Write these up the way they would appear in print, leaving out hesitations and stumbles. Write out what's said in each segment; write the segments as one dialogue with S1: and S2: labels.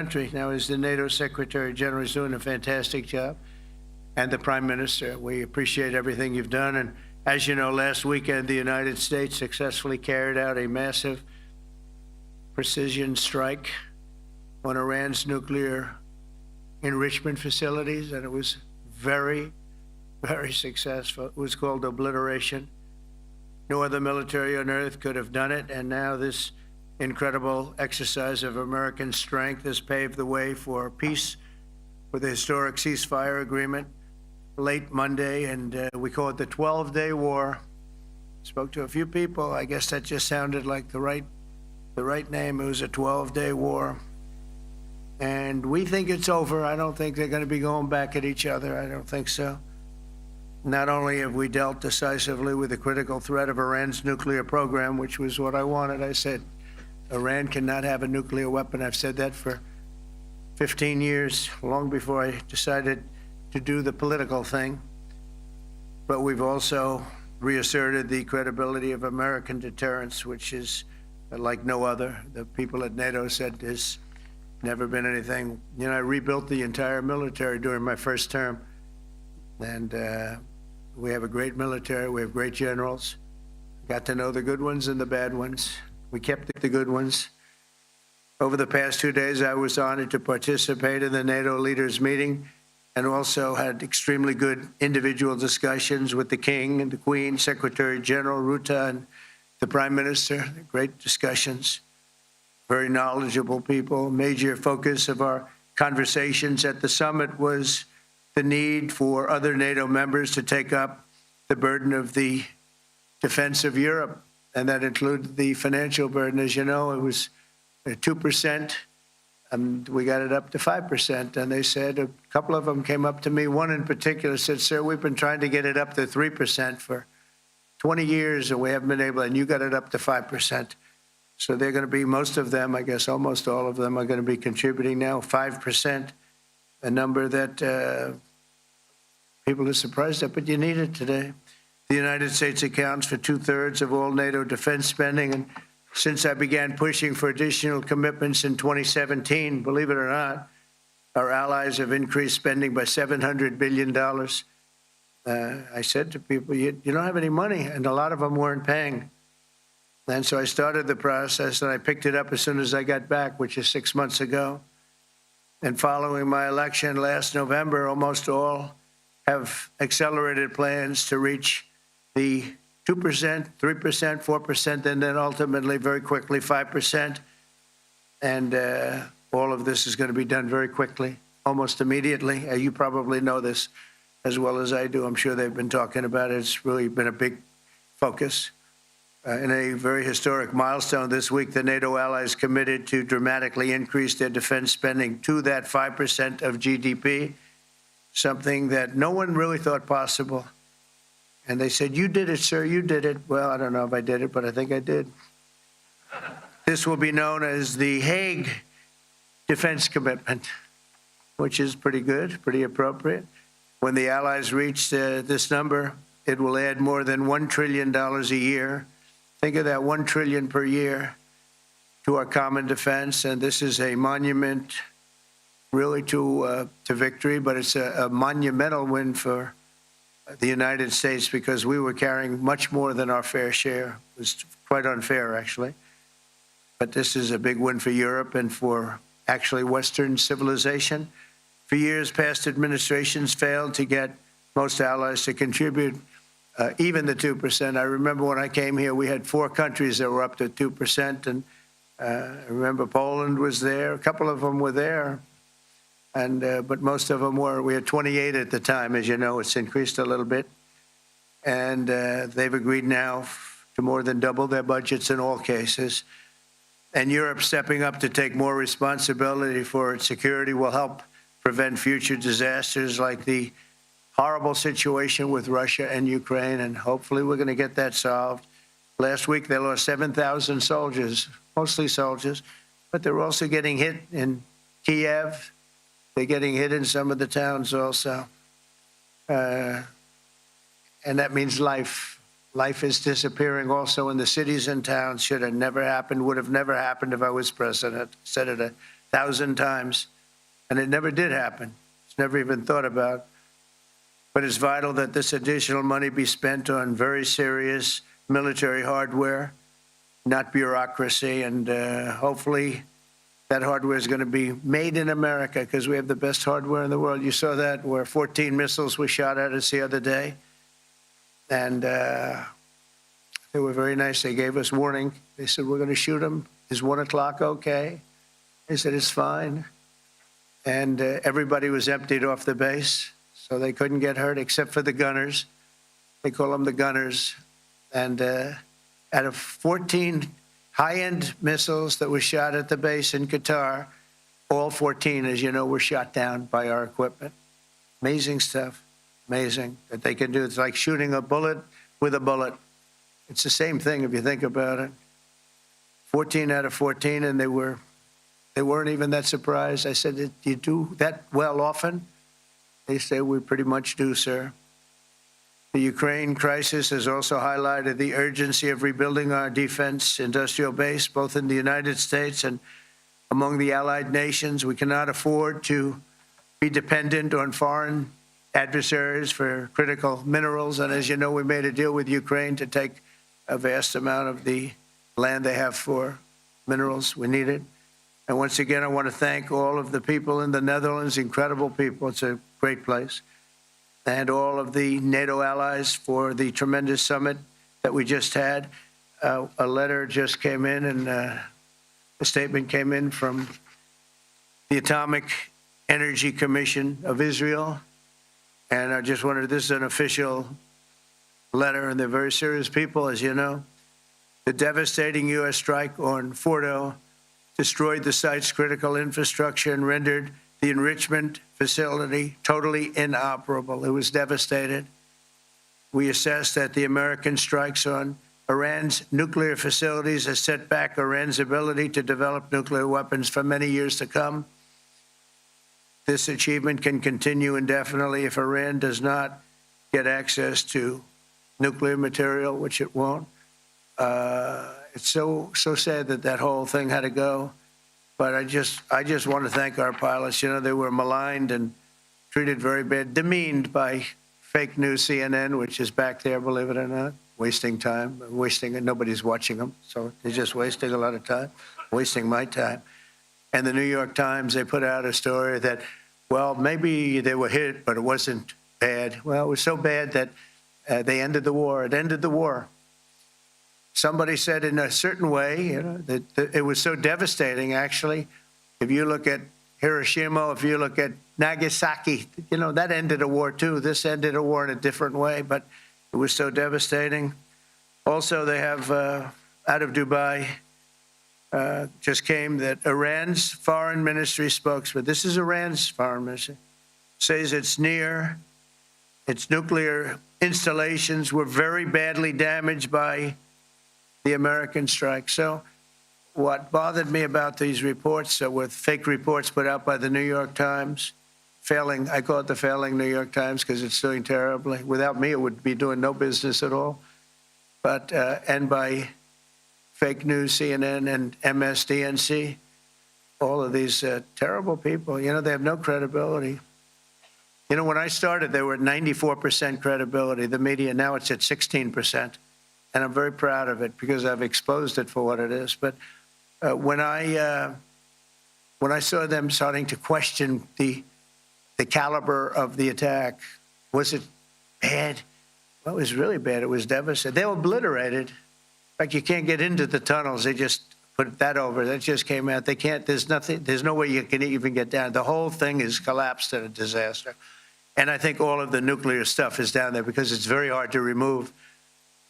S1: country. Now, as the NATO Secretary General, is doing a fantastic job, and the Prime Minister. We appreciate everything you've done. And as you know, last weekend, the United States successfully carried out a massive precision strike on Iran's nuclear enrichment facilities, and it was very, very successful. It was called obliteration. No other military on earth could have done it, and now this incredible exercise of American strength has paved the way for peace with a historic ceasefire agreement late Monday, and we call it the 12-day war. Spoke to a few people. I guess that just sounded like the right name. It was a 12-day war, and we think it's over. I don't think they're going to be going back at each other. I don't think so. Not only have we dealt decisively with the critical threat of Iran's nuclear program, which was what I wanted. I said, Iran cannot have a nuclear weapon. I've said that for 15 years, long before I decided to do the political thing. But we've also reasserted the credibility of American deterrence, which is like no other. The people at NATO said there's never been anything. You know, I rebuilt the entire military during my first term. And we have a great military. We have great generals. Got to know the good ones and the bad ones. We kept the good ones. Over the past 2 days, I was honored to participate in the NATO leaders meeting and also had extremely good individual discussions with the King and the Queen, Secretary General Rutte, and the Prime Minister. Great discussions. Very knowledgeable people. Major focus of our conversations at the summit was the need for other NATO members to take up the burden of the defense of Europe, and that included the financial burden. As you know, it was 2%, and we got it up to 5%. And they said, a couple of them came up to me. One in particular said, "Sir, we've been trying to get it up to 3% for 20 years, and we haven't been able, and you got it up to 5%. So they're going to be, most of them, I guess almost all of them, are going to be contributing now 5%, a number that people are surprised at, but you need it today. The United States accounts for 2/3 of all NATO defense spending, and since I began pushing for additional commitments in 2017, believe it or not, our allies have increased spending by $700 billion. I said to people, you don't have any money, and a lot of them weren't paying. And so I started the process, and I picked it up as soon as I got back, which is 6 months ago. And following my election last November, almost all have accelerated plans to reach the 2%, 3%, 4%, and then ultimately, very quickly, 5%. And all of this is going to be done very quickly, almost immediately. You probably know this as well as I do. I'm sure they've been talking about it. It's really been a big focus. In a very historic milestone this week, the NATO allies committed to dramatically increase their defense spending to that 5% of GDP, something that no one really thought possible. And they said, "You did it, sir, you did it." Well, I don't know if I did it, but I think I did. This will be known as the Hague Defense Commitment, which is pretty good, pretty appropriate. When the allies reach this number, it will add more than $1 trillion a year. Think of that, $1 trillion per year to our common defense. And this is a monument really to victory, but it's a monumental win for the United States, because we were carrying much more than our fair share. It was quite unfair, actually. But this is a big win for Europe and for actually Western civilization. For years, past administrations failed to get most allies to contribute even the 2%. I remember when I came here, we had 4 countries that were up to 2%. And I remember Poland was there. A couple of them were there. And but most of them were. We had 28 at the time. As you know, it's increased a little bit. And they've agreed now to more than double their budgets in all cases. And Europe stepping up to take more responsibility for its security will help prevent future disasters like the horrible situation with Russia and Ukraine. And hopefully we're going to get that solved. Last week, they lost 7,000 soldiers, mostly soldiers, but they're also getting hit in Kiev. They're getting hit in some of the towns also. And that means life. Life is disappearing also in the cities and towns. Should have never happened, would have never happened if I was president. Said it 1,000 times, and it never did happen. It's never even thought about. But it's vital that this additional money be spent on very serious military hardware, not bureaucracy, and hopefully that hardware is going to be made in America because we have the best hardware in the world. You saw that where 14 missiles were shot at us the other day, and they were very nice. They gave us warning. They said, we're going to shoot them. Is 1 o'clock okay? They said, it's fine. And everybody was emptied off the base, so they couldn't get hurt except for the gunners. They call them the gunners. And out of 14 high-end missiles that were shot at the base in Qatar, all 14, as you know, were shot down by our equipment. Amazing stuff. Amazing that they can do. It's like shooting a bullet with a bullet. It's the same thing if you think about it. 14 out of 14, and they weren't even that surprised. I said, do you do that well often? They say, we pretty much do, sir. The Ukraine crisis has also highlighted the urgency of rebuilding our defense industrial base, both in the United States and among the allied nations. We cannot afford to be dependent on foreign adversaries for critical minerals. And as you know, we made a deal with Ukraine to take a vast amount of the land they have for minerals. We need it. And once again, I want to thank all of the people in the Netherlands, incredible people. It's a great place. And all of the NATO allies for the tremendous summit that we just had. A letter just came in, and a statement came in from the Atomic Energy Commission of Israel. And I just wanted, this is an official letter, and they're very serious people, as you know. The devastating U.S. strike on Fordo destroyed the site's critical infrastructure and rendered the enrichment facility totally inoperable. It was devastated. We assess that the American strikes on Iran's nuclear facilities has set back Iran's ability to develop nuclear weapons for many years to come. This achievement can continue indefinitely if Iran does not get access to nuclear material, which it won't. It's so sad that that whole thing had to go. But I just want to thank our pilots. You know, they were maligned and treated very bad, demeaned by fake news CNN, which is back there, believe it or not, wasting time, and nobody's watching them. So they're just wasting a lot of time, wasting my time. And the New York Times, they put out a story that, well, maybe they were hit, but it wasn't bad. Well, it was so bad that they ended the war. It ended the war. Somebody said in a certain way, you know, that it was so devastating, actually. If you look at Hiroshima, if you look at Nagasaki, you know, that ended a war too. This ended a war in a different way, but it was so devastating. Also, they have, out of Dubai, just came that Iran's foreign ministry spokesman, this is Iran's foreign ministry, says its nuclear installations were very badly damaged by the American strike. So what bothered me about these reports were fake reports put out by the New York Times, failing, I call it the failing New York Times because it's doing terribly. Without me, it would be doing no business at all. But, and by fake news, CNN and MSDNC, all of these terrible people, you know, they have no credibility. You know, when I started, they were at 94% credibility, the media. Now it's at 16%. And I'm very proud of it because I've exposed it for what it is. But when I saw them starting to question the caliber of the attack, was it bad? Well, it was really bad. It was devastating. They were obliterated. Like you can't get into the tunnels. They just put that over. That just came out. They can't. There's nothing. There's no way you can even get down. The whole thing is collapsed in a disaster. And I think all of the nuclear stuff is down there because it's very hard to remove.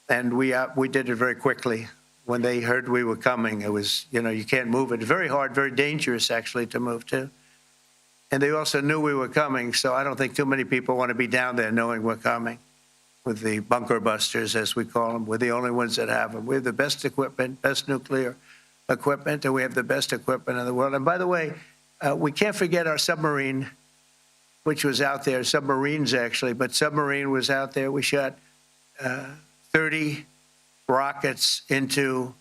S1: And we did it very quickly. When they heard we were coming, it was, you know, you can't move it. Very hard, very dangerous, actually, to move to. And they also knew we were coming, so I don't think too many people want to be down there knowing we're coming with the bunker busters, as we call them. We're the only ones that have them. We have the best equipment, best nuclear equipment, and we have the best equipment in the world. And by the way, we can't forget our submarine, which was out there, submarines, actually, but submarine was out there. We shot 30 rockets into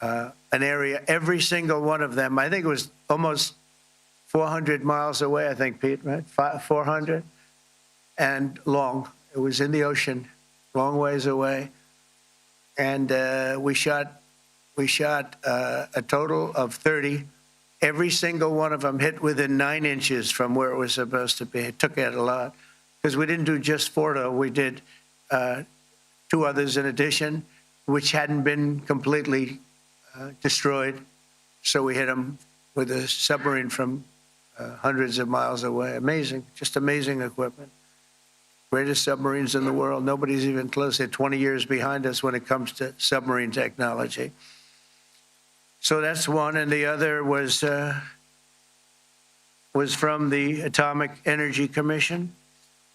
S1: an area, every single one of them. I think it was almost 400 miles away, I think, Pete, right? 400 and long. It was in the ocean, long ways away. And we shot a total of 30. Every single one of them hit within 9 inches from where it was supposed to be. It took out a lot because we didn't do just Fordo. We did 2 others in addition, which hadn't been completely destroyed. So we hit them with a submarine from hundreds of miles away. Amazing, just amazing equipment. Greatest submarines in the world. Nobody's even close. They're 20 years behind us when it comes to submarine technology. So that's one, and the other was from the Atomic Energy Commission,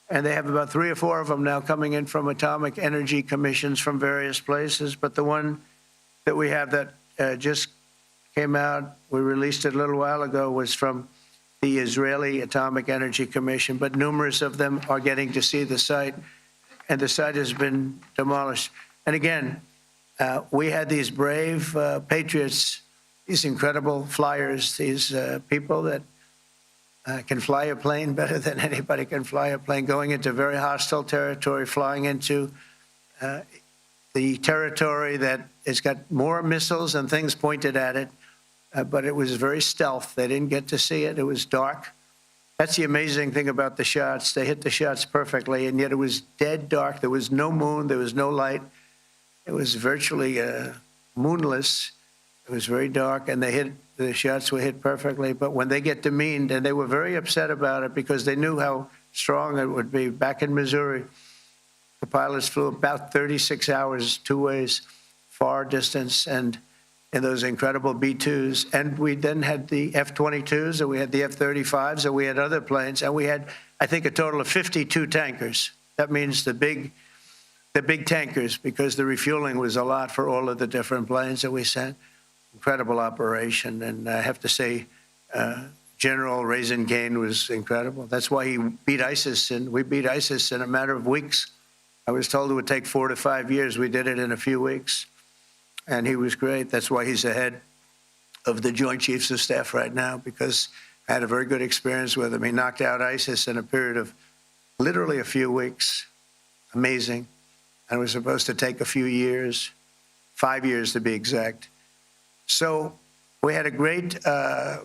S1: and they have about 3 or 4 of them now coming in from atomic energy commissions from various places. But the one that we have that just came out, we released it a little while ago, was from the Israeli Atomic Energy Commission, but numerous of them are getting to see the site, and the site has been demolished. And again, we had these brave patriots, these incredible flyers, these people that can fly a plane better than anybody can fly a plane, going into very hostile territory, flying into the territory that has got more missiles and things pointed at it. But it was very stealth. They didn't get to see it. It was dark. That's the amazing thing about the shots. They hit the shots perfectly, and yet it was dead dark. There was no moon. There was no light. It was virtually moonless. It was very dark, and the shots were hit perfectly. But when they get demeaned, and they were very upset about it because they knew how strong it would be. Back in Missouri, the pilots flew about 36 hours, 2 ways, far distance, and in those incredible B-2s. And we then had the F-22s, and we had the F-35s, and we had other planes, and we had, I think, a total of 52 tankers. That means the big tankers, because the refueling was a lot for all of the different planes that we sent. Incredible operation. And I have to say, General Raisin Kane was incredible. That's why he beat ISIS, and we beat ISIS in a matter of weeks. I was told it would take 4 to 5 years. We did it in a few weeks. And he was great. That's why he's the head of the Joint Chiefs of Staff right now, because I had a very good experience with him. He knocked out ISIS in a period of literally a few weeks. Amazing. And it was supposed to take a few years, 5 years to be exact. So we had a great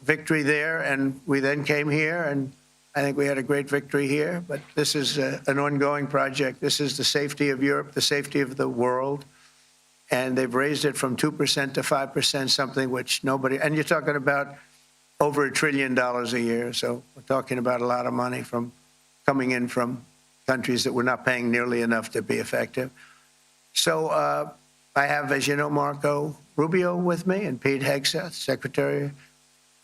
S1: victory there, and we then came here, and I think we had a great victory here. But this is an ongoing project. This is the safety of Europe, the safety of the world. And they've raised it from 2% to 5%, something which nobody, and you're talking about over $1 trillion a year. So we're talking about a lot of money coming in from countries that we're not paying nearly enough to be effective. So I have, as you know, Marco Rubio with me, and Pete Hegseth, Secretary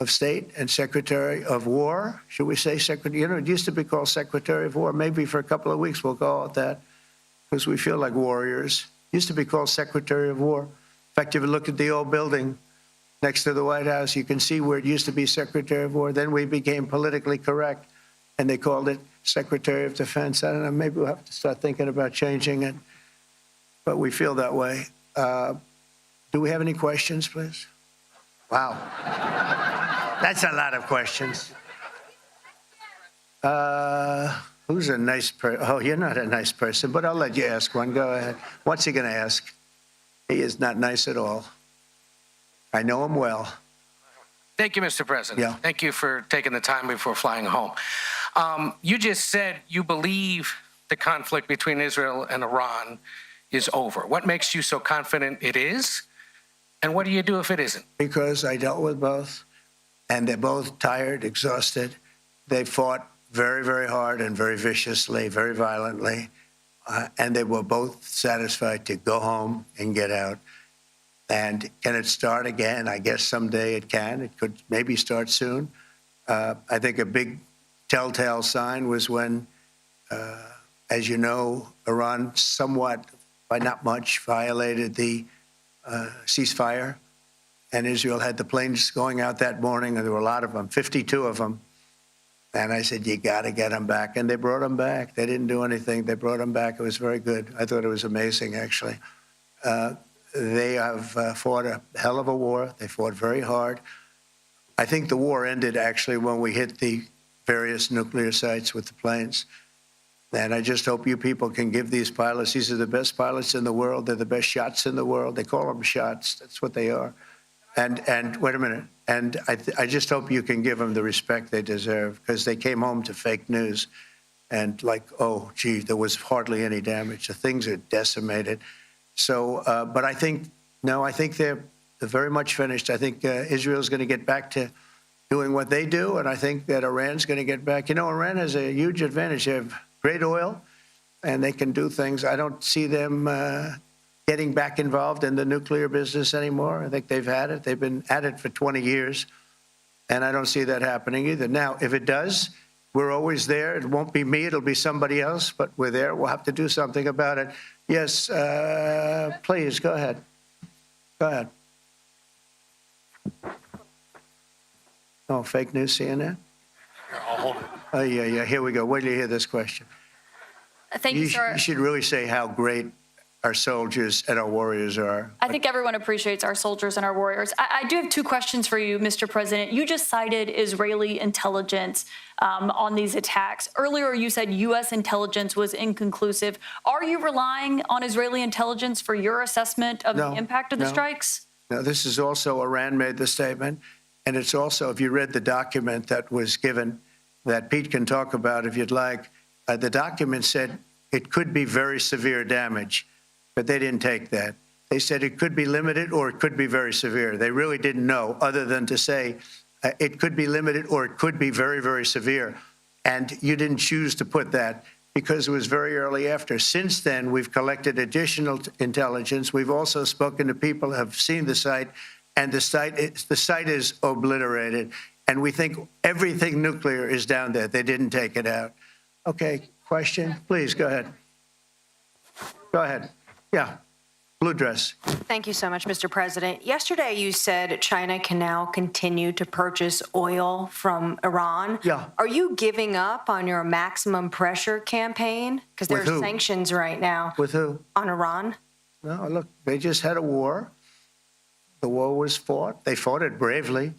S1: of State and Secretary of War. Should we say Secretary? You know, it used to be called Secretary of War. Maybe for a couple of weeks we'll call it that, because we feel like warriors. Used to be called Secretary of War. In fact, if you look at the old building next to the White House, you can see where it used to be Secretary of War. Then we became politically correct, and they called it Secretary of Defense. I don't know, maybe we'll have to start thinking about changing it, but we feel that way. Do we have any questions, please? Wow. That's a lot of questions. Who's a nice person? Oh, you're not a nice person, but I'll let you ask one. Go ahead. What's he going to ask? He is not nice at all. I know him well.
S2: Thank you, Mr. President.
S1: Yeah.
S2: Thank you for taking the time before flying home. You just said you believe the conflict between Israel and Iran is over. What makes you so confident it is? And what do you do if it isn't?
S1: Because I dealt with both, and they're both tired, exhausted. They fought very, very hard and very viciously, very violently, and they were both satisfied to go home and get out. And can it start again? I guess someday it can. It could maybe start soon. I think a big telltale sign was when, as you know, Iran somewhat, by not much, violated the ceasefire, and Israel had the planes going out that morning, and there were a lot of them, 52 of them. And I said, you got to get them back. And they brought them back. They didn't do anything. They brought them back. It was very good. I thought it was amazing, actually. they have fought a hell of a war. They fought very hard. I think the war ended actually when we hit the various nuclear sites with the planes. And I just hope you people can give these pilots, these are the best pilots in the world. They're the best shots in the world. They call them shots. That's what they are. And wait a minute. And I just hope you can give them the respect they deserve, because they came home to fake news. And like, oh, gee, there was hardly any damage. The things are decimated. So, but I think, no, I think they're very much finished. I think Israel's going to get back to doing what they do. And I think that Iran's going to get back. You know, Iran has a huge advantage. They have great oil, and they can do things. I don't see them getting back involved in the nuclear business anymore. I think they've had it. They've been at it for 20 years, and I don't see that happening either. Now, if it does, we're always there. It won't be me. It'll be somebody else, but we're there. We'll have to do something about it. Yes, please, go ahead. Go ahead. Oh, fake news, CNN?
S3: I'll hold it.
S1: Oh, yeah, here we go. Wait till you hear this question.
S4: Thank you, sir.
S1: You should really say how great our soldiers and our warriors are.
S4: I think everyone appreciates our soldiers and our warriors. I do have two questions for you, Mr. President. You just cited Israeli intelligence on these attacks. Earlier, you said U.S. intelligence was inconclusive. Are you relying on Israeli intelligence for your assessment of the impact of the strikes?
S1: No, this is also, Iran made the statement, and it's also, if you read the document that was given, that Pete can talk about if you'd like, the document said it could be very severe damage, but they didn't take that. They said it could be limited or it could be very severe. They really didn't know, other than to say it could be limited or it could be very, very severe. And you didn't choose to put that because it was very early after. Since then, we've collected additional intelligence. We've also spoken to people who have seen the site, and the site is obliterated. And we think everything nuclear is down there. They didn't take it out. Okay, question? Please, go ahead. Go ahead. Yeah, blue dress.
S5: Thank you so much, Mr. President. Yesterday, you said China can now continue to purchase oil from Iran.
S1: Yeah.
S5: Are you giving up on your maximum pressure campaign? Because there are sanctions right now.
S1: With who?
S5: On Iran.
S1: No, look, they just had a war. The war was fought. They fought it bravely.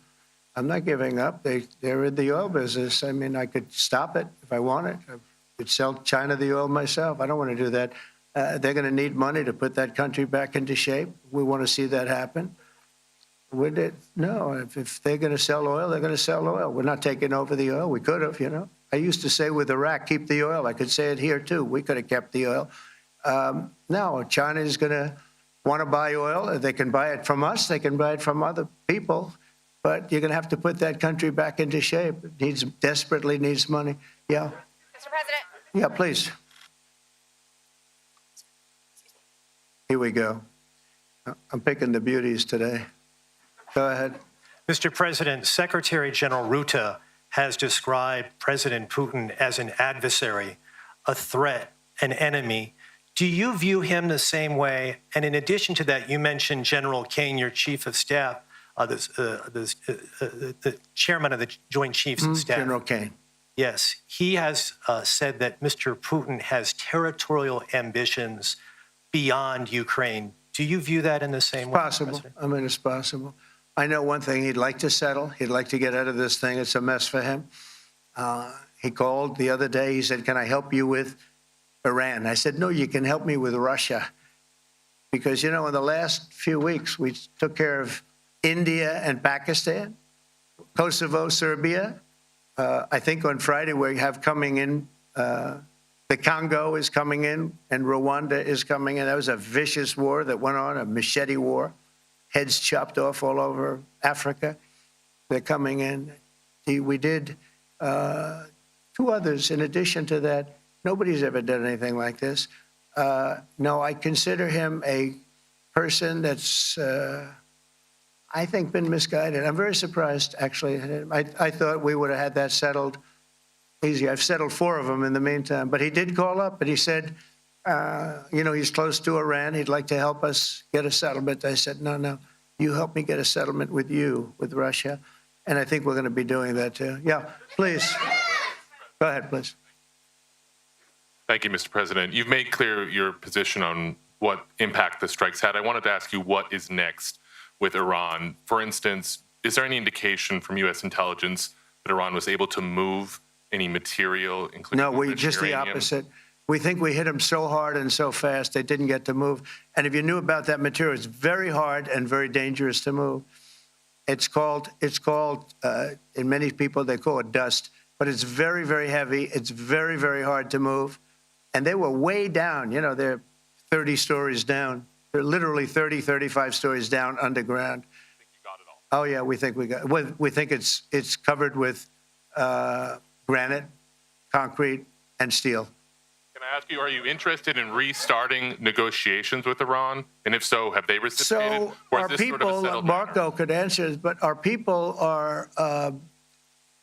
S1: I'm not giving up. They're in the oil business. I mean, I could stop it if I wanted. I could sell China the oil myself. I don't want to do that. They're going to need money to put that country back into shape. We want to see that happen. Would it? No. If they're going to sell oil, they're going to sell oil. We're not taking over the oil. We could have, you know. I used to say with Iraq, keep the oil. I could say it here, too. We could have kept the oil. No, China is going to want to buy oil. They can buy it from us. They can buy it from other people. But you're going to have to put that country back into shape. It desperately needs money. Yeah.
S5: Mr. President.
S1: Yeah, please. Here we go. I'm picking the beauties today. Go ahead.
S3: Mr. President, Secretary General Rutte has described President Putin as an adversary, a threat, an enemy. Do you view him the same way? And in addition to that, you mentioned General Kane, your chief of staff, the chairman of the Joint Chiefs of Staff.
S1: General Kane.
S3: Yes, he has said that Mr. Putin has territorial ambitions beyond Ukraine. Do you view that in the same way?
S1: Possible. I mean, it's possible. I know one thing. He'd like to settle. He'd like to get out of this thing. It's a mess for him. He called the other day. He said, can I help you with Iran? I said, no, you can help me with Russia. Because, you know, in the last few weeks, we took care of India and Pakistan, Kosovo, Serbia. I think on Friday we have coming in, the Congo is coming in, and Rwanda is coming in. That was a vicious war that went on, a machete war, heads chopped off all over Africa. They're coming in. We did two others in addition to that. Nobody's ever done anything like this. No, I consider him a person that's, I think, been misguided. I'm very surprised, actually. I thought we would have had that settled easy. I've settled 4 of them in the meantime. But he did call up, and he said, you know, he's close to Iran. He'd like to help us get a settlement. I said, no, you help me get a settlement with you, with Russia. And I think we're going to be doing that, too. Yeah, please. Go ahead, please.
S6: Thank you, Mr. President. You've made clear your position on what impact the strikes had, I wanted to ask you what is next with Iran. For instance, is there any indication from U.S. intelligence that Iran was able to move any material, including
S1: No, just the opposite. We think we hit them so hard and so fast they didn't get to move. And if you knew about that material, it's very hard and very dangerous to move. It's called in many people, they call it dust, but it's very, very heavy. It's very, very hard to move. And they were way down, you know, they're 30 stories down. They're literally 30, 35 stories down underground.
S6: I think you got it all.
S1: Oh yeah, we think it's covered with granite, concrete, and steel.
S6: Can I ask you, are you interested in restarting negotiations with Iran? And if so, have they reciprocated?
S1: So
S6: or is
S1: our
S6: this sort of a
S1: people,
S6: settled
S1: Marco
S6: matter?
S1: could answer this, but our people are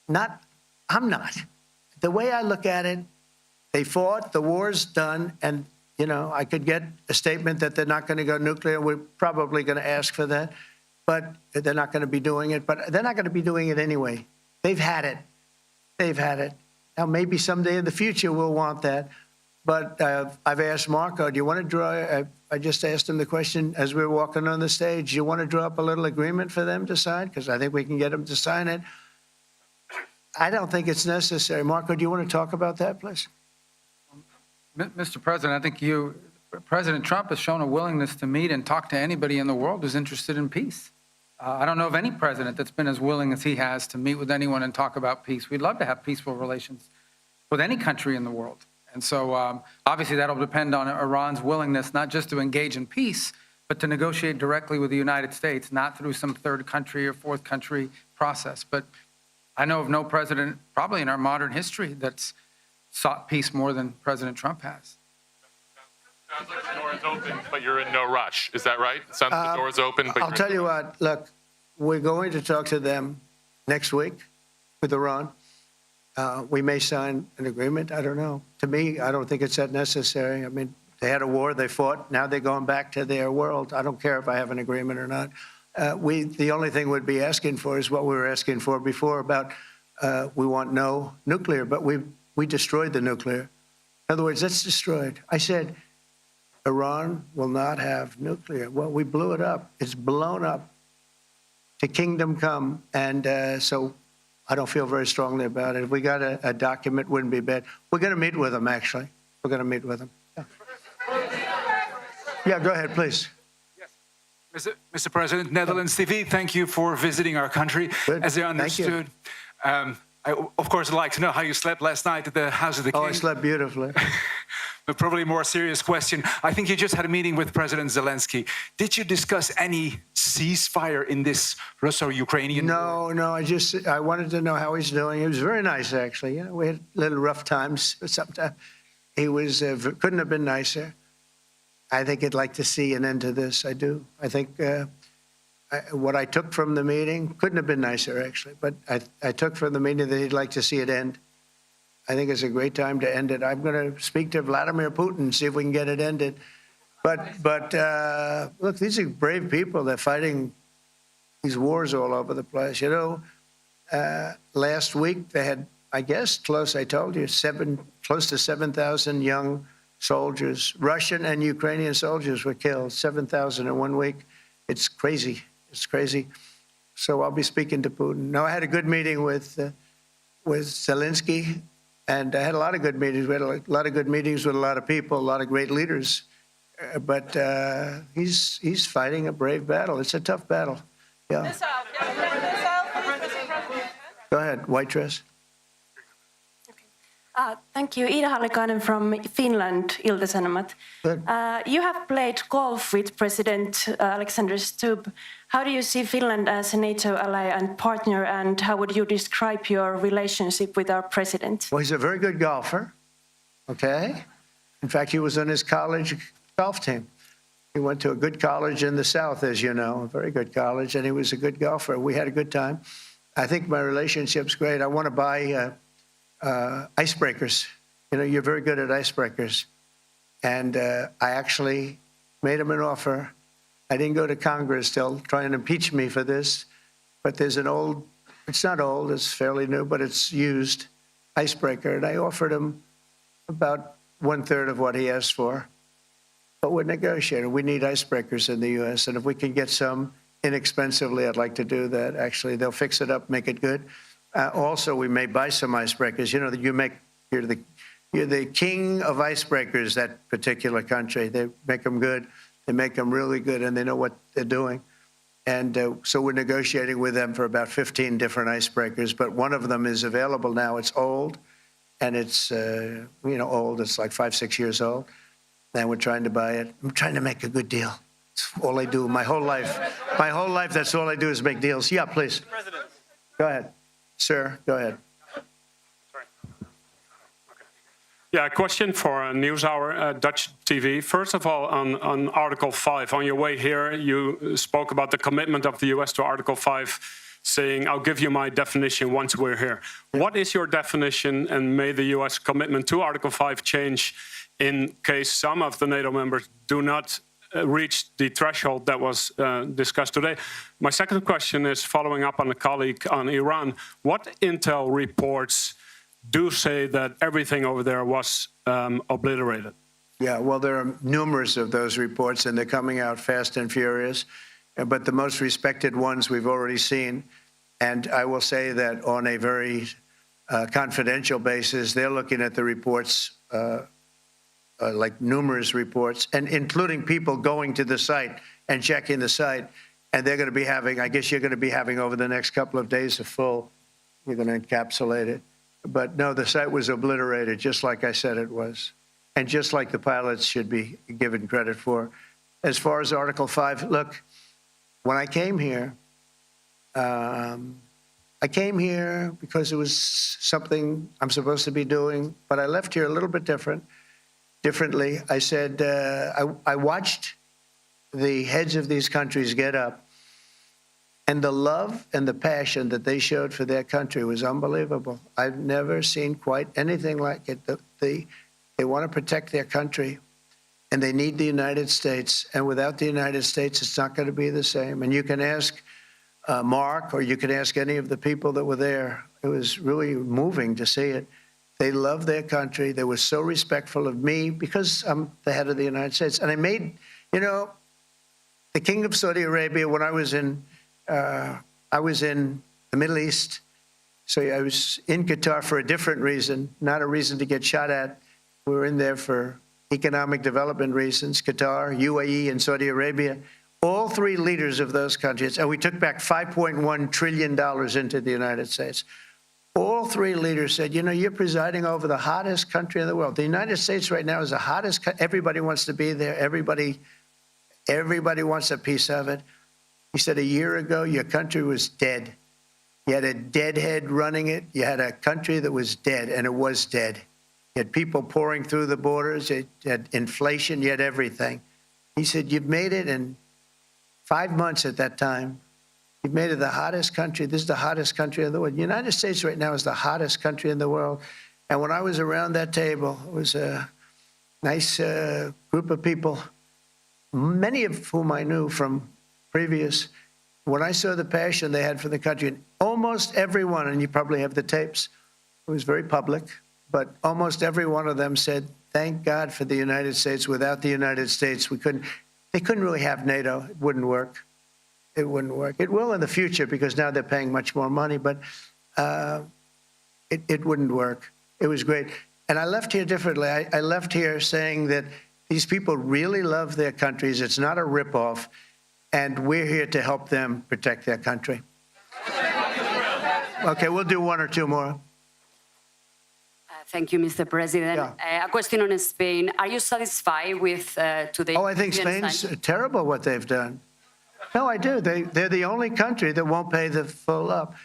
S1: not, I'm not. The way I look at it, they fought, the war's done, and, you know, I could get a statement that they're not going to go nuclear. We're probably going to ask for that, but they're not going to be doing it. But they're not going to be doing it anyway. They've had it. They've had it. Now, maybe someday in the future we'll want that. But I've asked Marco, do you want to draw, I just asked him the question as we were walking on the stage, do you want to draw up a little agreement for them to sign? Because I think we can get them to sign it. I don't think it's necessary. Marco, do you want to talk about that, please?
S7: Mr. President, I think President Trump has shown a willingness to meet and talk to anybody in the world who's interested in peace. I don't know of any president that's been as willing as he has to meet with anyone and talk about peace. We'd love to have peaceful relations with any country in the world. And so obviously that'll depend on Iran's willingness not just to engage in peace, but to negotiate directly with the United States, not through some third country or fourth country process. But I know of no president, probably in our modern history, that's sought peace more than President Trump has.
S6: Sounds like the door is open, but you're in no rush. Is that right? Sounds like the door is open, but
S1: I'll tell you what, look, we're going to talk to them next week with Iran. We may sign an agreement. I don't know. To me, I don't think it's that necessary. I mean, they had a war, they fought. Now they're going back to their world. I don't care if I have an agreement or not. The only thing we'd be asking for is what we were asking for before about we want no nuclear, but we destroyed the nuclear. In other words, it's destroyed. I said, Iran will not have nuclear. Well, we blew it up. It's blown up to kingdom come. And so I don't feel very strongly about it. If we got a document, wouldn't be bad. We're going to meet with them, actually. We're going to meet with them. Yeah, go ahead, please.
S8: Yes. Mr. President, Netherlands TV, thank you for visiting our country.
S1: Good.
S8: As I
S1: Thank you.
S8: understood, I, of course, would like to know how you slept last night at the House of the King.
S1: Oh, I slept beautifully.
S8: But probably a more serious question. I think you just had a meeting with President Zelensky. Did you discuss any ceasefire in this Russo-Ukrainian war?
S1: No, I wanted to know how he's doing. He was very nice, actually. You know, we had little rough times sometimes. He was couldn't have been nicer. I think he'd like to see an end to this. I do. I think what I took from the meeting couldn't have been nicer, actually. But I took from the meeting that he'd like to see it end. I think it's a great time to end it. I'm going to speak to Vladimir Putin, see if we can get it ended. But look, these are brave people. They're fighting these wars all over the place. You know, last week they had, I guess, I told you, close to 7,000 young soldiers, Russian and Ukrainian soldiers were killed, 7,000 in 1 week. It's crazy. It's crazy. So I'll be speaking to Putin. No, I had a good meeting with Zelensky. And I had a lot of good meetings. We had a lot of good meetings with a lot of people, a lot of great leaders. But he's fighting a brave battle. It's a tough battle. Yeah. Go ahead, white dress.
S9: Thank you. Ida Hallikainen from Finland, Ilta-Sanomat.
S1: Good.
S9: You have played golf with President Alexander Stubb. How do you see Finland as a NATO ally and partner, and how would you describe your relationship with our president?
S1: Well, he's a very good golfer, okay? In fact, he was on his college golf team. He went to a good college in the South, as you know, a very good college, and he was a good golfer. We had a good time. I think my relationship's great. I want to buy icebreakers. You know, you're very good at icebreakers. And I actually made him an offer. I didn't go to Congress. They'll try and impeach me for this. But there's an old, it's not old, it's fairly new, but it's used icebreaker. And I offered him about 1/3 of what he asked for. but we're negotiating. We need icebreakers in the U.S., and if we can get some inexpensively, I'd like to do that. Actually, they'll fix it up, make it good. Also, we may buy some icebreakers. You know that you're the king of icebreakers, that particular country. They make them good. They make them really good, and they know what they're doing. And so we're negotiating with them for about 15 different icebreakers, but one of them is available now. It's old, and it's, old. It's like 5-6 years old, and we're trying to buy it. I'm trying to make a good deal. It's all I do my whole life. My whole life, that's all I do is make deals. Yeah, please.
S10: President.
S1: Go ahead. Sir, go ahead.
S10: Yeah, a question for NewsHour, Dutch TV. First of all, on Article 5, on your way here, you spoke about the commitment of the U.S. to Article 5, saying, I'll give you my definition once we're here. What is your definition, and may the U.S. commitment to Article 5 change in case some of the NATO members do not reach the threshold that was discussed today? My second question is following up on a colleague on Iran. What intel reports do say that everything over there was obliterated?
S1: Yeah, well, there are numerous of those reports, and they're coming out fast and furious. But the most respected ones we've already seen. And I will say that on a very confidential basis, they're looking at the reports, like numerous reports, and including people going to the site and checking the site. And they're going to be having, I guess you're going to be having over the next couple of days you're going to encapsulate it. But no, the site was obliterated, just like I said it was, and just like the pilots should be given credit for. As far as Article 5, look, when I came here because it was something I'm supposed to be doing, but I left here a little bit differently. I said, I watched the heads of these countries get up, and the love and the passion that they showed for their country was unbelievable. I've never seen quite anything like it. They want to protect their country, and they need the United States. And without the United States, it's not going to be the same. And you can ask Mark, or you can ask any of the people that were there. It was really moving to see it. They love their country. They were so respectful of me because I'm the head of the United States. And I made, the King of Saudi Arabia, when I was in the Middle East, so I was in Qatar for a different reason, not a reason to get shot at. We were in there for economic development reasons, Qatar, UAE, and Saudi Arabia. All three leaders of those countries, and we took back $5.1 trillion into the United States. All three leaders said, you're presiding over the hottest country in the world. The United States right now is the hottest. Everybody wants to be there. Everybody wants a piece of it. He said, a year ago, your country was dead. You had a deadhead running it. You had a country that was dead, and it was dead. You had people pouring through the borders. You had inflation. You had everything. He said, you've made it in 5 months at that time. You've made it the hottest country. This is the hottest country in the world. The United States right now is the hottest country in the world. And when I was around that table, it was a nice group of people, many of whom I knew from previous. When I saw the passion they had for the country, and almost everyone, and you probably have the tapes, it was very public, but almost every one of them said, thank God for the United States. Without the United States, they couldn't really have NATO. It wouldn't work. It wouldn't work. It will in the future because now they're paying much more money, but it wouldn't work. It was great. And I left here differently. I left here saying that these people really love their countries. It's not a ripoff. And we're here to help them protect their country. Okay, we'll do one or two more.
S11: Thank you, Mr. President.
S1: Yeah.
S11: A question on Spain. Are you satisfied with today?
S1: Oh, I think Spain's terrible what they've done. No, I do. They're the only country that won't pay the full up.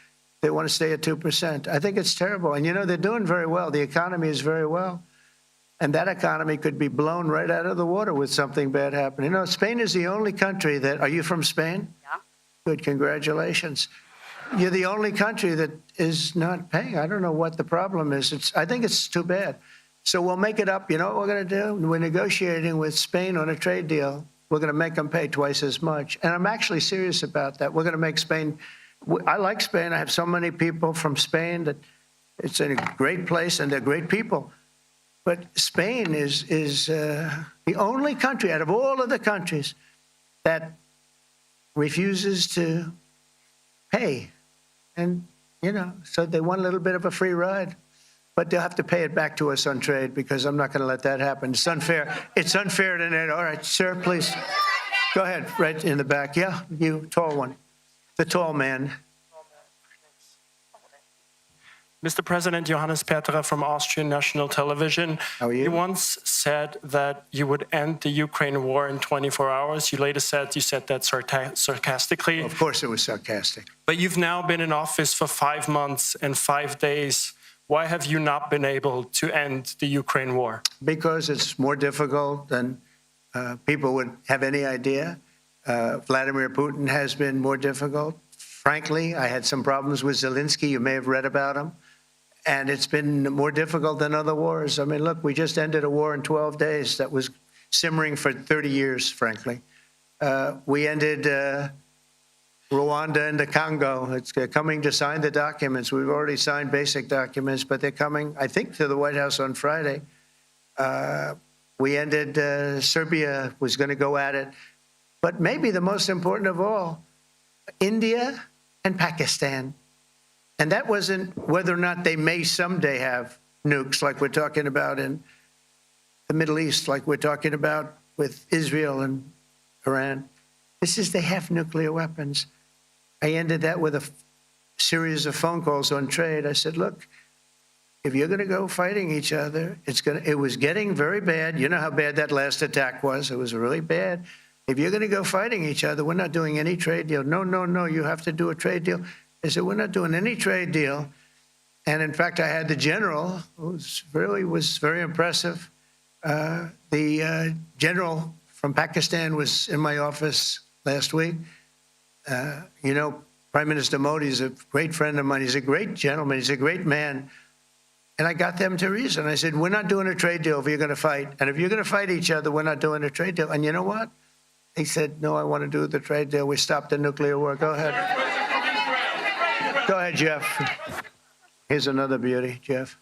S1: They want to stay at 2%. I think it's terrible. And, they're doing very well. The economy is very well. And that economy could be blown right out of the water with something bad happening. Spain is the only country that, are you from Spain?
S11: Yeah.
S1: Good, congratulations. You're the only country that is not paying. I don't know what the problem is. I think it's too bad. So we'll make it up. You know what we're going to do? We're negotiating with Spain on a trade deal. We're going to make them pay twice as much. And I'm actually serious about that. We're going to make Spain, I like Spain. I have so many people from Spain that it's a great place and they're great people. But Spain is the only country out of all of the countries that refuses to pay. And, you know, so they want a little bit of a free ride. But they'll have to pay it back to us on trade because I'm not going to let that happen. It's unfair. It's unfair to NATO. All right, sir, please. Go ahead, right in the back. Yeah, you, tall one. The tall man.
S12: Mr. President, Johannes Petra from Austrian National Television.
S1: How are you?
S12: You once said that you would end the Ukraine war in 24 hours. You later said you said that sarcastically.
S1: Of course it was sarcastic.
S12: But you've now been in office for 5 months and 5 days. Why have you not been able to end the Ukraine war?
S1: Because it's more difficult than people would have any idea. Vladimir Putin has been more difficult. Frankly, I had some problems with Zelensky. You may have read about him. And it's been more difficult than other wars. I mean, look, we just ended a war in 12 days that was simmering for 30 years, frankly. We ended Rwanda and the Congo. It's coming to sign the documents. We've already signed basic documents, but they're coming, I think, to the White House on Friday. We ended Serbia was going to go at it. But maybe the most important of all, India and Pakistan. And that wasn't whether or not they may someday have nukes like we're talking about in the Middle East, like we're talking about with Israel and Iran. This is they have nuclear weapons. I ended that with a series of phone calls on trade. I said, look, if you're going to go fighting each other, it was getting very bad. You know how bad that last attack was. It was really bad. If you're going to go fighting each other, we're not doing any trade deal. No, you have to do a trade deal. I said, we're not doing any trade deal. And in fact, I had the general, who was very impressive. The general from Pakistan was in my office last week. You know, Prime Minister Modi is a great friend of mine. He's a great gentleman. He's a great man. And I got them to reason. I said, we're not doing a trade deal if you're going to fight. And if you're going to fight each other, we're not doing a trade deal. And you know what? He said, no, I want to do the trade deal. We stopped the nuclear war. Go ahead. Go ahead, Jeff. Here's another beauty, Jeff.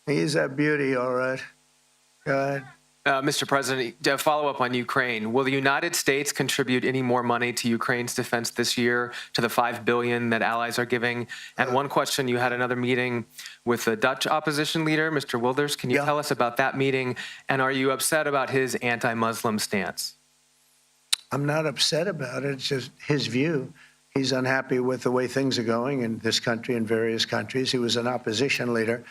S1: He's a beauty, all right. Go ahead.
S13: Mr. President, to follow up on Ukraine, will the United States contribute any more money to Ukraine's defense this year to the $5 billion that allies are giving? And one question, you had another meeting with the Dutch opposition leader, Mr. Wilders. Can you tell us about that meeting? And are you upset about his anti-Muslim stance?
S1: I'm not upset about it. It's just his view. He's unhappy with the way things are going in this country and various countries. He was an opposition leader.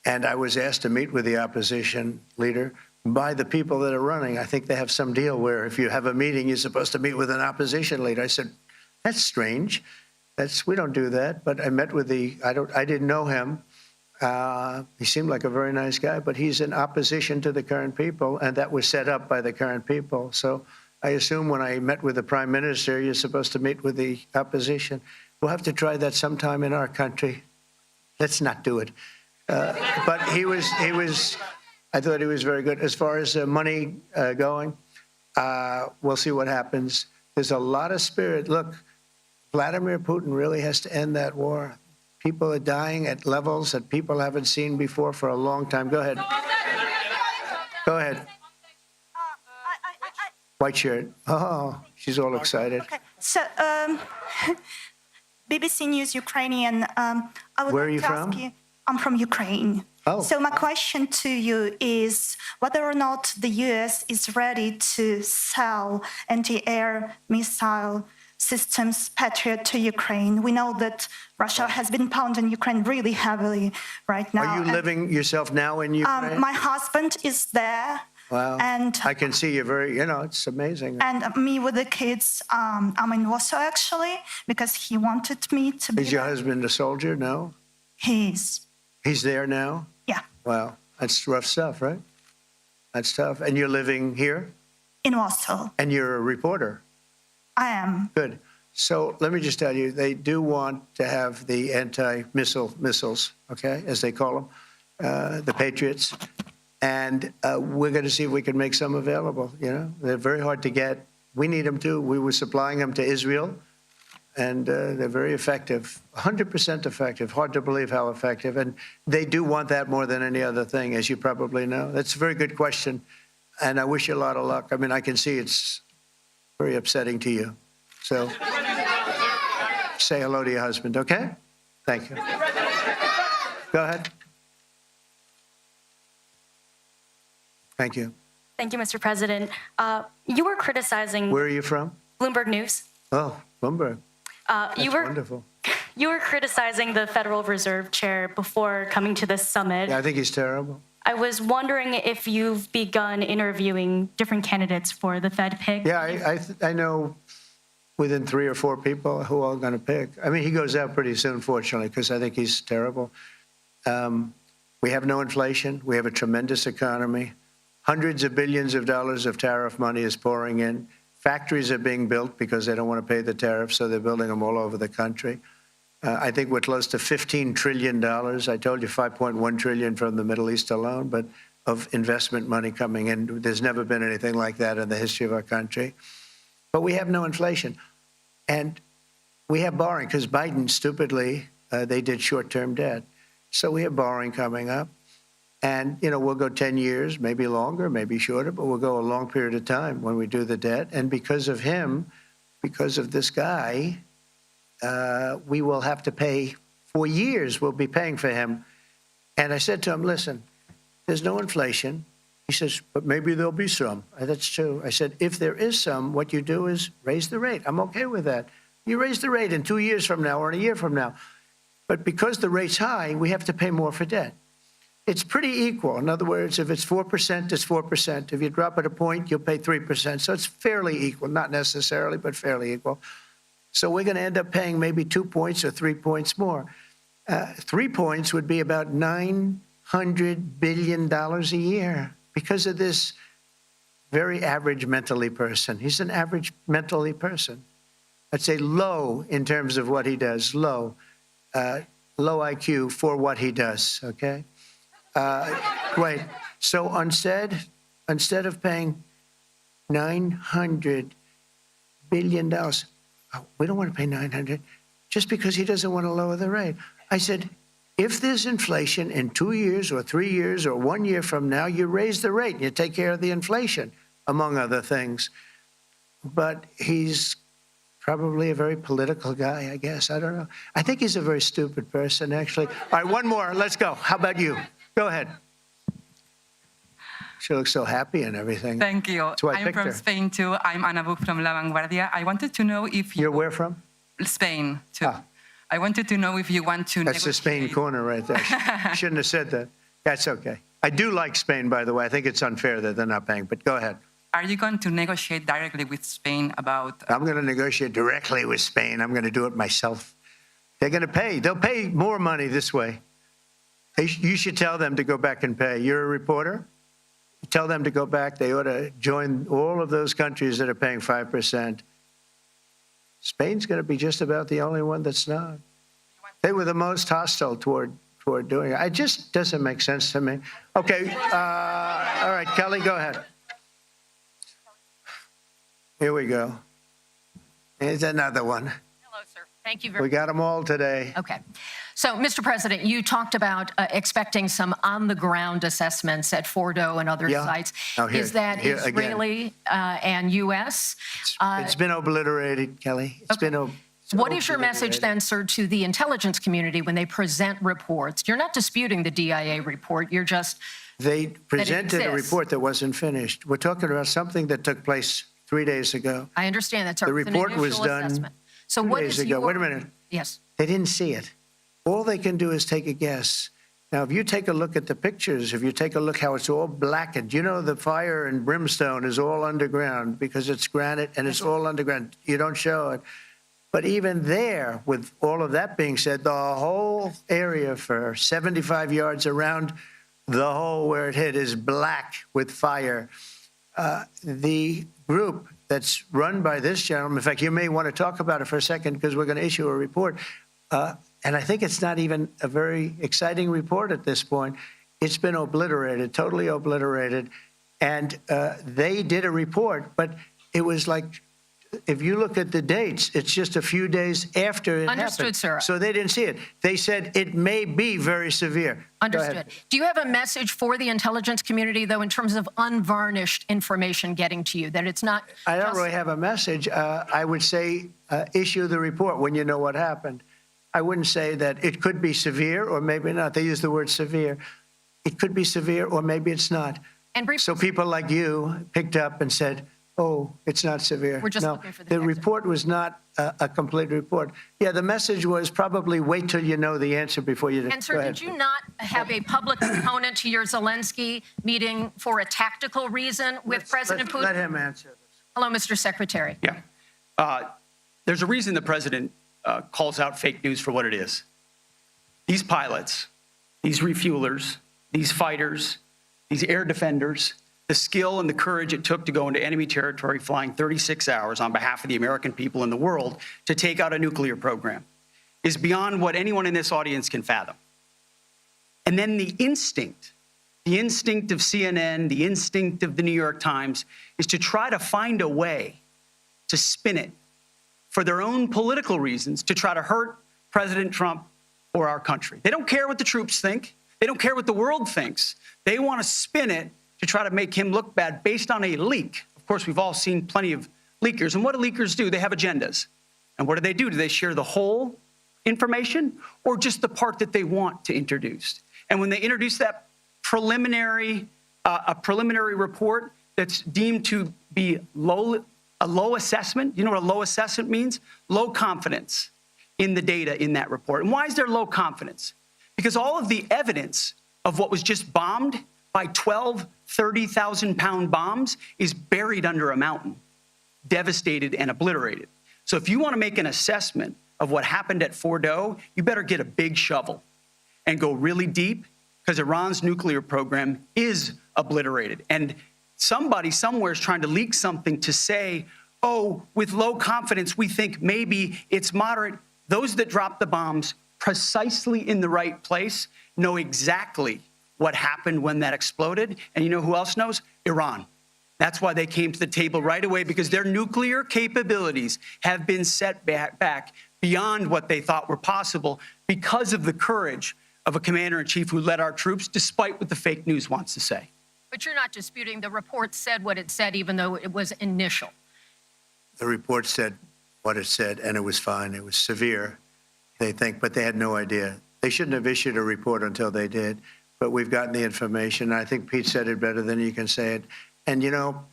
S1: And I was asked to meet with the opposition leader by the people that are running. I think they have some deal where if you have a meeting, you're supposed to meet with an opposition leader. I said, that's strange. We don't do that. But I met with I didn't know him. He seemed like a very nice guy, but he's in opposition to the current people, and that was set up by the current people. So I assume when I met with the prime minister, you're supposed to meet with the opposition. We'll have to try that sometime in our country. Let's not do it. But I thought he was very good. As far as money going, we'll see what happens. There's a lot of spirit. Look, Vladimir Putin really has to end that war. People are dying at levels that people haven't seen before for a long time. Go ahead. Go ahead. White shirt. Oh, she's all excited.
S14: Okay. So, BBC News Ukrainian. I would
S1: Where are
S14: like
S1: you
S14: to
S1: from?
S14: ask you. I'm from Ukraine.
S1: Oh.
S14: So my question to you is whether or not the U.S. is ready to sell anti-air missile systems Patriot to Ukraine. We know that Russia has been pounding Ukraine really heavily right now.
S1: Are you living yourself now in Ukraine?
S14: My husband is there.
S1: Wow.
S14: And
S1: I can see you're it's amazing.
S14: And me with the kids, I'm in Warsaw actually, because he wanted me to be.
S1: Is your husband a soldier? No?
S14: He's
S1: there now?
S14: Yeah.
S1: Wow. That's rough stuff, right? That's tough. And you're living here?
S14: In Warsaw.
S1: And you're a reporter?
S14: I am.
S1: Good. So let me just tell you, they do want to have the missiles, okay, as they call them, the Patriots. And we're going to see if we can make some available. They're very hard to get. We need them too. We were supplying them to Israel. and they're very effective, 100% effective. Hard to believe how effective. And they do want that more than any other thing, as you probably know. That's a very good question, and I wish you a lot of luck. I mean, I can see it's very upsetting to you. So say hello to your husband, okay? Thank you. Go ahead. Thank you.
S15: Thank you, Mr. President. You were criticizing
S1: Where are you from?
S15: Bloomberg News.
S1: Oh, Bloomberg. That's wonderful.
S15: You were criticizing the Federal Reserve Chair before coming to this summit.
S1: Yeah, I think he's terrible.
S15: I was wondering if you've begun interviewing different candidates for the Fed pick.
S1: Yeah, I know within 3 or 4 people who are going to pick. I mean, he goes out pretty soon, fortunately, because I think he's terrible. We have no inflation. We have a tremendous economy. Hundreds of billions of dollars of tariff money is pouring in. Factories are being built because they don't want to pay the tariffs, so they're building them all over the country. I think we're close to $15 trillion. I told you 5.1 trillion from the Middle East alone, but of investment money coming in. There's never been anything like that in the history of our country. But we have no inflation. And we have borrowing because Biden, stupidly, they did short-term debt. So we have borrowing coming up. And, you know, we'll go 10 years, maybe longer, maybe shorter, but we'll go a long period of time when we do the debt. And because of him, because of this guy, we will have to pay for years. We'll be paying for him. And I said to him, listen, there's no inflation. He says, but maybe there'll be some. That's true. I said, if there is some, what you do is raise the rate. I'm okay with that. You raise the rate in 2 years from now or in a year from now. But because the rate's high, we have to pay more for debt. It's pretty equal. In other words, if it's 4%, it's 4%. If you drop it a point, you'll pay 3%. So it's fairly equal, not necessarily, but fairly equal. So we're going to end up paying maybe 2 points or 3 points more. 3 points would be about $900 billion a year because of this very average mentally person. He's an average mentally person. I'd say low in terms of what he does, low IQ for what he does, okay? Wait, so instead of paying $900 billion, we don't want to pay 900 just because he doesn't want to lower the rate. I said, if there's inflation in 2 years or 3 years or 1 year from now, you raise the rate, you take care of the inflation, among other things. But he's probably a very political guy, I guess. I don't know. I think he's a very stupid person, actually. All right, one more. Let's go. How about you? Go ahead. She looks so happy and everything.
S16: Thank you.
S1: That's why I
S16: I'm
S1: picked
S16: from
S1: her.
S16: Spain too. I'm Ana Bu from La Vanguardia. I wanted to know if you...
S1: You're where from?
S16: Spain too.
S1: Ah.
S16: I wanted to know if you want to
S1: That's the Spain corner right there. Shouldn't have said that. That's okay. I do like Spain, by the way. I think it's unfair that they're not paying, but go ahead.
S16: Are you going to negotiate directly with Spain about...
S1: I'm going to negotiate directly with Spain. I'm going to do it myself. They're going to pay. They'll pay more money this way. You should tell them to go back and pay. You're a reporter? Tell them to go back. They ought to join all of those countries that are paying 5%. Spain's going to be just about the only one that's not. They were the most hostile toward doing it. It just doesn't make sense to me. Okay. All right, Kelly, go ahead. Here we go. Here's another one.
S17: Hello, sir. Thank you very
S1: We got them all today.
S17: Okay. So, Mr. President, you talked about expecting some on-the-ground assessments at Fordo and other sites.
S1: Now here-
S17: Is that
S1: here again.
S17: Israeli and U.S.?
S1: It's been obliterated, Kelly. It's been
S17: What is your message then, sir, to the intelligence community when they present reports? You're not disputing the DIA report. You're just...
S1: They presented a
S17: exists.
S1: report that wasn't finished. We're talking about something that took place 3 days ago.
S17: I understand that's
S1: The
S17: an
S1: report was
S17: initial
S1: done
S17: assessment. So
S1: 2
S17: what
S1: days
S17: is
S1: ago.
S17: your...
S1: Wait a minute.
S17: Yes.
S1: They didn't see it. All they can do is take a guess. Now, if you take a look at the pictures, if you take a look how it's all blackened, you know the fire and brimstone is all underground because it's granite and it's all underground. You don't show it. But even there, with all of that being said, the whole area for 75 yards around the hole where it hit is black with fire. The group that's run by this gentleman, in fact, you may want to talk about it for a second because we're going to issue a report. And I think it's not even a very exciting report at this point. It's been obliterated, totally obliterated. And they did a report, but it was like if you look at the dates, it's just a few days after it
S17: Understood,
S1: happened.
S17: sir.
S1: So they didn't see it. They said it may be very severe. Go
S17: Understood.
S1: ahead.
S17: Do you have a message for the intelligence community, though, in terms of unvarnished information getting to you, that it's not
S1: I don't
S17: just-
S1: really have a message. I would say issue the report when you know what happened. I wouldn't say that it could be severe or maybe not. They use the word severe. It could be severe or maybe it's not.
S17: And briefly,
S1: So people like you picked up and said, oh, it's not severe.
S17: We're just
S1: no,
S17: looking for the
S1: the
S17: exit.
S1: report was not a complete report. Yeah, the message was probably wait till you know the answer before you.
S17: And
S1: Go
S17: sir,
S1: ahead.
S17: did you not have a public component to your Zelensky meeting for a tactical reason with President Putin?
S1: Let him answer this.
S17: Hello, Mr. Secretary.
S18: Yeah. There's a reason the president calls out fake news for what it is. These pilots, these refuelers, these fighters, these air defenders, the skill and the courage it took to go into enemy territory flying 36 hours on behalf of the American people and the world to take out a nuclear program is beyond what anyone in this audience can fathom. And then the instinct of CNN, the instinct of the New York Times is to try to find a way to spin it for their own political reasons to try to hurt President Trump or our country. They don't care what the troops think. They don't care what the world thinks. They want to spin it to try to make him look bad based on a leak. Of course, we've all seen plenty of leakers. And what do leakers do? They have agendas. And what do? Do they share the whole information or just the part that they want to introduce? And when they introduce that preliminary report that's deemed to be a low assessment, you know what a low assessment means? Low confidence in the data in that report. And why is there low confidence? Because all of the evidence of what was just bombed by 12 30,000-pound bombs is buried under a mountain, devastated and obliterated. So if you want to make an assessment of what happened at Fordo, you better get a big shovel and go really deep, because Iran's nuclear program is obliterated. And somebody somewhere is trying to leak something to say, oh, with low confidence, we think maybe it's moderate. Those that dropped the bombs precisely in the right place know exactly what happened when that exploded. And you know who else knows? Iran. That's why they came to the table right away, because their nuclear capabilities have been set back beyond what they thought were possible because of the courage of a commander-in-chief who led our troops, despite what the fake news wants to say.
S17: But you're not disputing the report said what it said, even though it was initial.
S1: The report said what it said, and it was fine. It was severe, they think, but they had no idea. They shouldn't have issued a report until they did, but we've gotten the information. I think Pete said it better than you can say it. And, you know,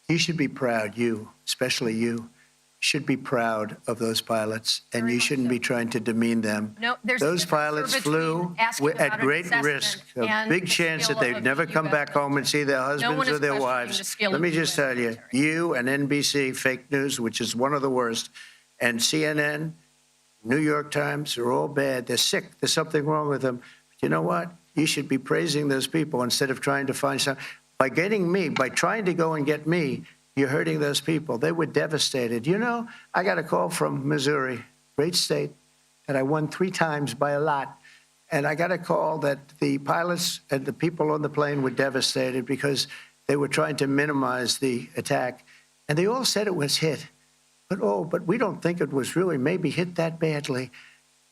S1: you should be proud, you, especially you, should be proud of those pilots, and you shouldn't be trying to demean them.
S17: No, there's a
S1: Those
S17: difference,
S1: pilots
S17: sir,
S1: flew
S17: between asking
S1: at
S17: about an
S1: great
S17: assessment
S1: risk, a
S17: and
S1: big
S17: the
S1: chance that
S17: skill
S1: they'd
S17: of
S1: never
S17: the
S1: come
S17: US
S1: back home and see their
S17: one
S1: husbands
S17: is
S1: or their
S17: questioning
S1: wives.
S17: the skill
S1: Let
S17: of
S1: me
S17: the
S1: just
S17: US
S1: tell you,
S17: military.
S1: you and NBC, fake news, which is one of the worst, and CNN, New York Times are all bad. They're sick. There's something wrong with them. But you know what? You should be praising those people instead of trying to find some. By trying to go and get me, you're hurting those people. They were devastated. You know, I got a call from Missouri, great state, that I won 3 times by a lot. And I got a call that the pilots and the people on the plane were devastated because they were trying to minimize the attack. And they all said it was hit. But we don't think it was really maybe hit that badly.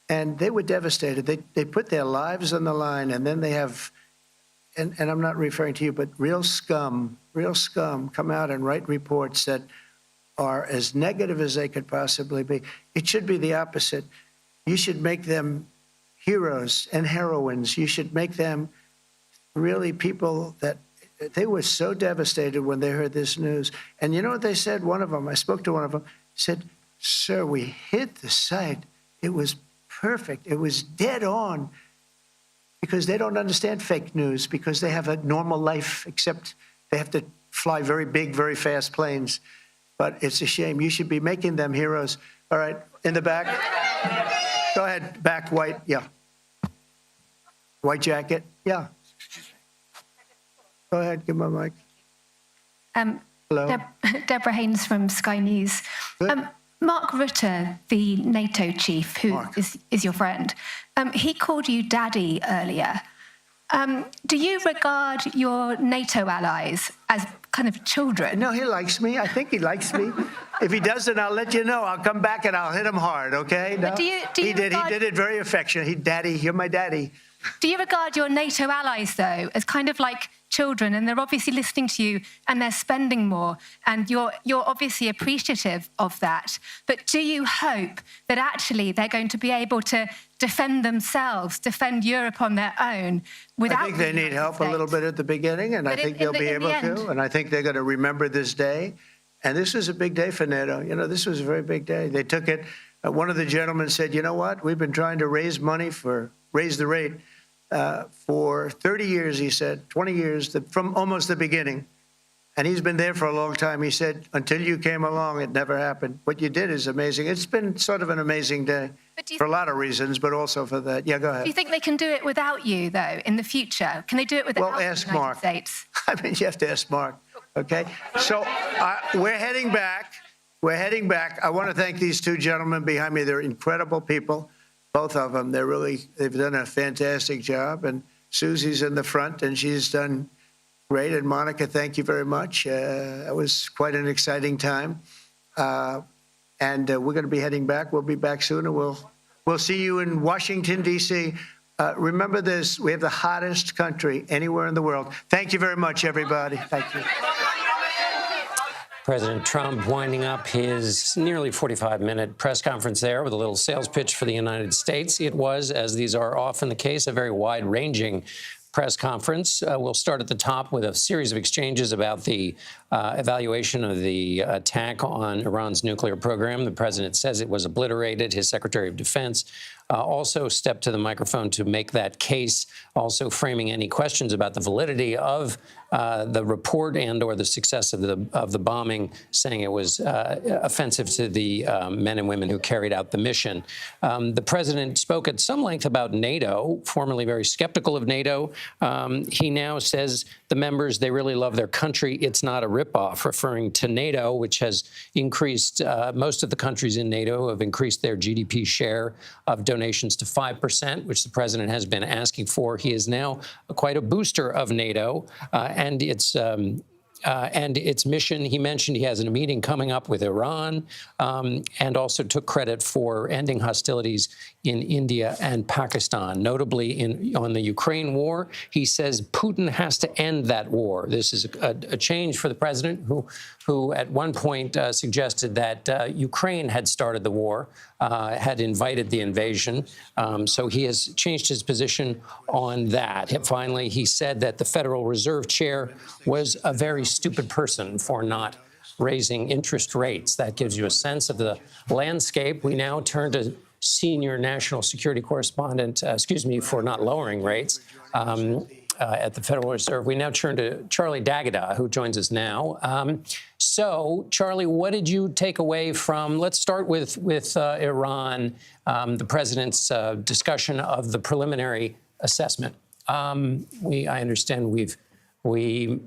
S1: And they were devastated. They put their lives on the line, and then they have, and I'm not referring to you, but real scum come out and write reports that are as negative as they could possibly be. It should be the opposite. You should make them heroes and heroines. You should make them really people that they were so devastated when they heard this news. And you know what they said? One of them, I spoke to one of them, said, "Sir, we hit the site. It was perfect. It was dead on." Because they don't understand fake news, because they have a normal life, except they have to fly very big, very fast planes. But it's a shame. You should be making them heroes. All right, in the back. Go ahead, back, white, yeah. White jacket, yeah. Go ahead, give my mic. Hello.
S19: Deborah Haynes from Sky News. Mark Rutte, the NATO chief, who is your friend, he called you daddy earlier. Do you regard your NATO allies as kind of children?
S1: No, he likes me. I think he likes me. If he doesn't, I'll let you know. I'll come back and I'll hit him hard, okay? No?
S19: But do you
S1: He did
S19: regard-
S1: it very affectionate. Daddy, you're my daddy.
S19: Do you regard your NATO allies, though, as kind of like children, and they're obviously listening to you and they're spending more, and you're obviously appreciative of that, but do you hope that actually they're going to be able to defend themselves, defend Europe on their own without...
S1: I think they need help a little bit at the beginning, and I think they'll be able to, and I think they're going to remember this day. And this was a big day for NATO. You know, this was a very big day. They took it. One of the gentlemen said, you know what? We've been trying to raise money raise the rate for 30 years, he said, 20 years, from almost the beginning. And he's been there for a long time. He said, until you came along, it never happened. What you did is amazing. It's been sort of an amazing day for a lot of reasons, but also for that. Yeah, go ahead.
S19: Do you think they can do it without you, though, in the future? Can they do it without the
S1: ask
S19: United
S1: Mark.
S19: States?
S1: I mean, you have to ask Mark, okay? So we're heading back. We're heading back. I want to thank these two gentlemen behind me. They're incredible people, both of them. They've done a fantastic job. And Susie's in the front, and she's done great. And Monica, thank you very much. It was quite an exciting time. And we're going to be heading back. We'll be back soon, and we'll see you in Washington, D.C. Remember this, we have the hottest country anywhere in the world. Thank you very much, everybody. Thank you.
S20: President Trump winding up his nearly 45-minute press conference there with a little sales pitch for the United States. It was, as these are often the case, a very wide-ranging press conference. We'll start at the top with a series of exchanges about the evaluation of the attack on Iran's nuclear program. The president says it was obliterated. His Secretary of Defense also stepped to the microphone to make that case, also framing any questions about the validity of the report and or the success of the bombing, saying it was offensive to the men and women who carried out the mission. The president spoke at some length about NATO, formerly very skeptical of NATO. He now says the members, they really love their country. It's not a ripoff, referring to NATO, which has increased, most of the countries in NATO have increased their GDP share of donations to 5%, which the president has been asking for. He is now quite a booster of NATO and its mission. He mentioned he has a meeting coming up with Iran and also took credit for ending hostilities in India and Pakistan. Notably, on the Ukraine war, he says Putin has to end that war. This is a change for the president, who at one point suggested that Ukraine had started the war, had invited the invasion. So he has changed his position on that. Finally, he said that the Federal Reserve Chair was a very stupid person for not raising interest rates. That gives you a sense of the landscape. We now turn to senior national security correspondent, for not lowering rates at the Federal Reserve. We now turn to Charlie D'Agata, who joins us now. So, Charlie, what did you take away from, let's start with Iran, the president's discussion of the preliminary assessment. I understand we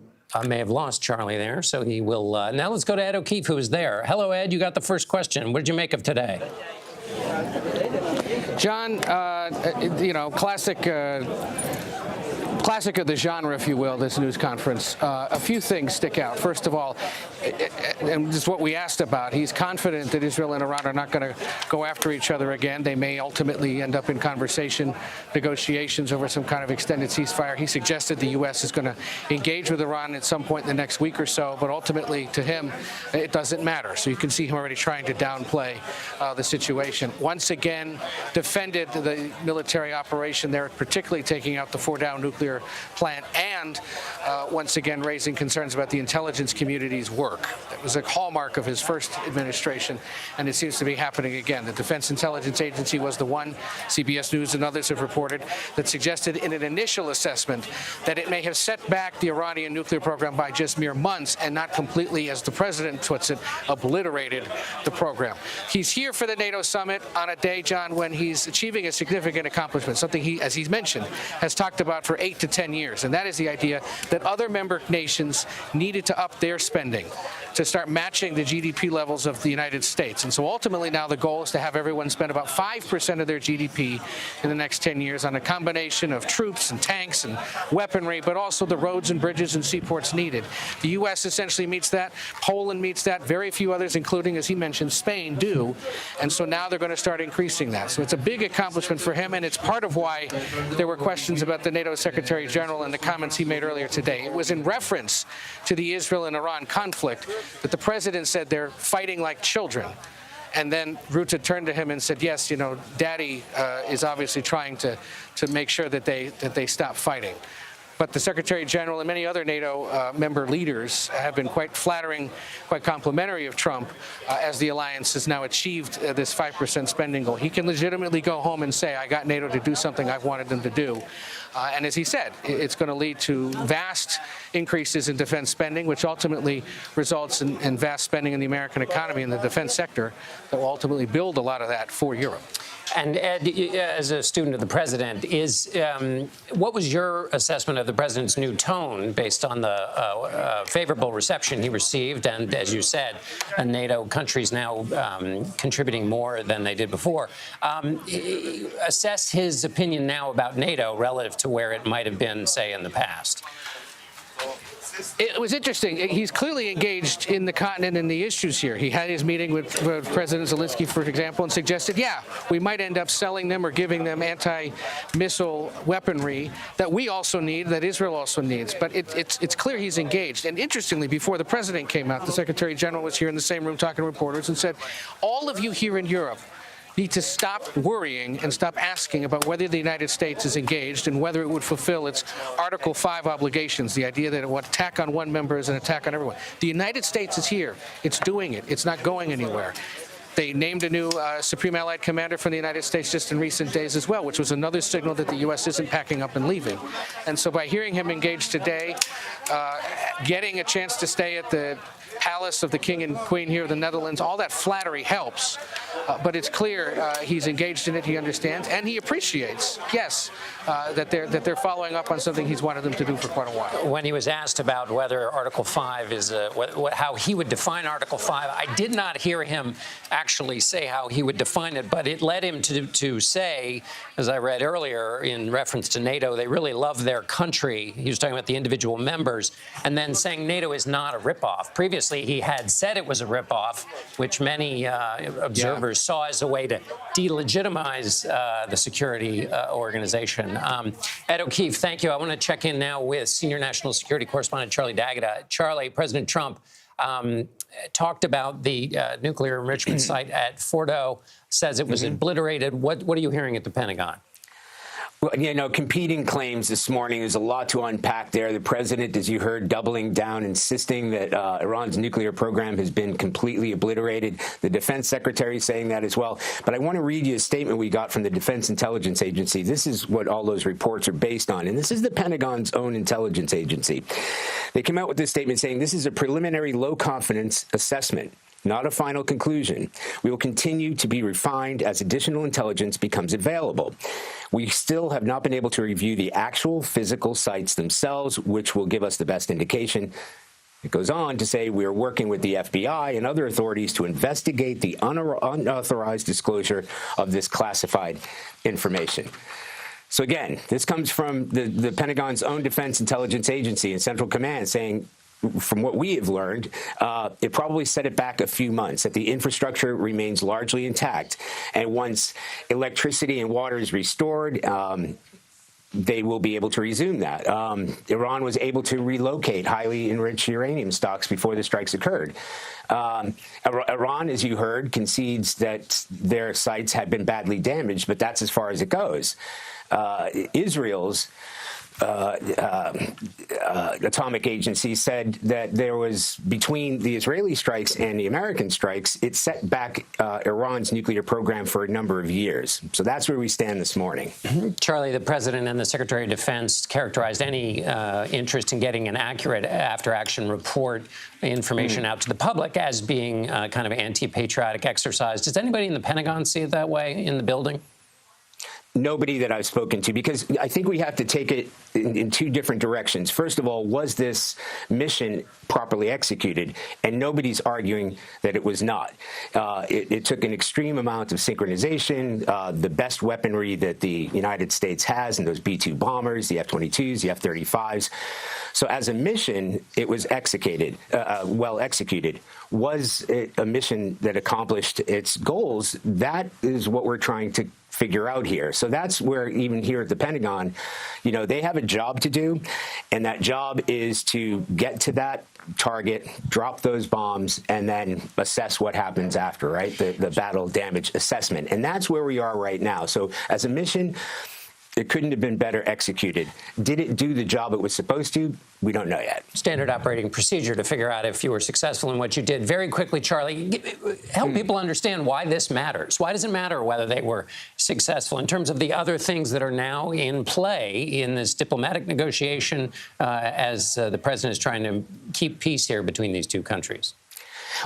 S20: may have lost Charlie there, so he will. Now let's go to Ed O'Keefe, who is there. Hello, Ed. You got the first question. What did you make of today?
S21: John, classic of the genre, if you will, this news conference. A few things stick out. First of all, and this is what we asked about, he's confident that Israel and Iran are not going to go after each other again. They may ultimately end up in negotiations over some kind of extended ceasefire. He suggested the U.S. is going to engage with Iran at some point in the next week or so, but ultimately, to him, it doesn't matter. So you can see him already trying to downplay the situation. Once again, defended the military operation there, particularly taking out the Fordow nuclear plant, and once again raising concerns about the intelligence community's work. That was a hallmark of his first administration, and it seems to be happening again. The Defense Intelligence Agency was the one, CBS News and others have reported, that suggested in an initial assessment that it may have set back the Iranian nuclear program by just mere months and not completely, as the president puts it, obliterated the program. He's here for the NATO summit on a day, John, when he's achieving a significant accomplishment, something he, as he's mentioned, has talked about for 18 to 10 years. And that is the idea that other member nations needed to up their spending to start matching the GDP levels of the United States. And so ultimately now the goal is to have everyone spend about 5% of their GDP in the next 10 years on a combination of troops and tanks and weaponry, but also the roads and bridges and seaports needed. The U.S. essentially meets that. Poland meets that. Very few others, including, as he mentioned, Spain, do. And so now they're going to start increasing that. So it's a big accomplishment for him, and it's part of why there were questions about the NATO Secretary General and the comments he made earlier today. It was in reference to the Israel and Iran conflict that the president said they're fighting like children. And then Rutte turned to him and said, yes, you know, Daddy is obviously trying to make sure that they stop fighting. But the Secretary General and many other NATO member leaders have been quite flattering, quite complimentary of Trump as the alliance has now achieved this 5% spending goal. He can legitimately go home and say, I got NATO to do something I've wanted them to do. And as he said, it's going to lead to vast increases in defense spending, which ultimately results in vast spending in the American economy and the defense sector that will ultimately build a lot of that for Europe.
S20: And Ed, as a student of the president, what was your assessment of the president's new tone based on the favorable reception he received? And as you said, NATO countries now contributing more than they did before. Assess his opinion now about NATO relative to where it might have been, say, in the past.
S21: It was interesting. He's clearly engaged in the continent and the issues here. He had his meeting with President Zelensky, for example, and suggested, yeah, we might end up selling them or giving them anti-missile weaponry that we also need, that Israel also needs. But it's clear he's engaged. And interestingly, before the president came out, the Secretary General was here in the same room talking to reporters and said, all of you here in Europe need to stop worrying and stop asking about whether the United States is engaged and whether it would fulfill its Article 5 obligations, the idea that an attack on one member is an attack on everyone. The United States is here. It's doing it. It's not going anywhere. They named a new Supreme Allied Commander from the United States just in recent days as well, which was another signal that the U.S. isn't packing up and leaving. And so by hearing him engaged today, getting a chance to stay at the palace of the King and Queen here in the Netherlands, all that flattery helps. But it's clear he's engaged in it, he understands, and he appreciates, yes, that they're following up on something he's wanted them to do for quite a while.
S20: When he was asked about whether Article 5 is how he would define Article 5, I did not hear him actually say how he would define it, but it led him to say, as I read earlier in reference to NATO, they really love their country. He was talking about the individual members, and then saying NATO is not a ripoff. Previously, he had said it was a ripoff, which many observers saw as a way to delegitimize the security organization. Ed O'Keefe, thank you. I want to check in now with senior national security correspondent Charlie D'Agata. Charlie, President Trump talked about the nuclear enrichment site at Fordo, says it was obliterated. What are you hearing at the Pentagon?
S2: Well, you know, competing claims this morning. There's a lot to unpack there. The president, as you heard, doubling down, insisting that Iran's nuclear program has been completely obliterated. The defense secretary saying that as well. But I want to read you a statement we got from the Defense Intelligence Agency. This is what all those reports are based on. And this is the Pentagon's own intelligence agency. They came out with this statement saying this is a preliminary low-confidence assessment, not a final conclusion. We will continue to be refined as additional intelligence becomes available. We still have not been able to review the actual physical sites themselves, which will give us the best indication. It goes on to say we are working with the FBI and other authorities to investigate the unauthorized disclosure of this classified information. So again, this comes from the Pentagon's own Defense Intelligence Agency and Central Command saying, from what we have learned, it probably set it back a few months, that the infrastructure remains largely intact. And once electricity and water is restored, they will be able to resume that. Iran was able to relocate highly enriched uranium stocks before the strikes occurred. Iran, as you heard, concedes that their sites have been badly damaged, but that's as far as it goes. Israel's atomic agency said that there was, between the Israeli strikes and the American strikes, it set back Iran's nuclear program for a number of years. So that's where we stand this morning.
S20: Charlie, the president and the Secretary of Defense characterized any interest in getting an accurate after-action report information out to the public as being kind of anti-patriotic exercise. Does anybody in the Pentagon see it that way in the building?
S2: Nobody that I've spoken to, because I think we have to take it in two different directions. First of all, was this mission properly executed? And nobody's arguing that it was not. It took an extreme amount of synchronization, the best weaponry that the United States has, and those B-2 bombers, the F-22s, the F-35s. So as a mission, it was executed, well executed. Was it a mission that accomplished its goals? That is what we're trying to figure out here. So that's where, even here at the Pentagon, they have a job to do, and that job is to get to that target, drop those bombs, and then assess what happens after, right? The battle damage assessment. And that's where we are right now. So as a mission, it couldn't have been better executed. Did it do the job it was supposed to? We don't know yet.
S20: Standard operating procedure to figure out if you were successful in what you did. Very quickly, Charlie, help people understand why this matters. Why does it matter whether they were successful in terms of the other things that are now in play in this diplomatic negotiation as the president is trying to keep peace here between these two countries?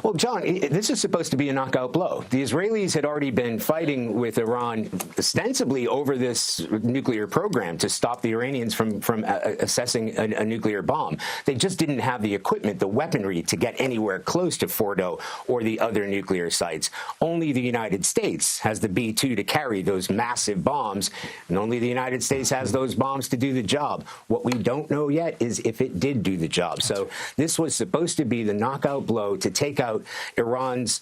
S2: Well, John, this is supposed to be a knockout blow. The Israelis had already been fighting with Iran ostensibly over this nuclear program to stop the Iranians from assessing a nuclear bomb. They just didn't have the equipment, the weaponry to get anywhere close to Fordo or the other nuclear sites. Only the United States has the B-2 to carry those massive bombs, and only the United States has those bombs to do the job. What we don't know yet is if it did do the job. So this was supposed to be the knockout blow to take out Iran's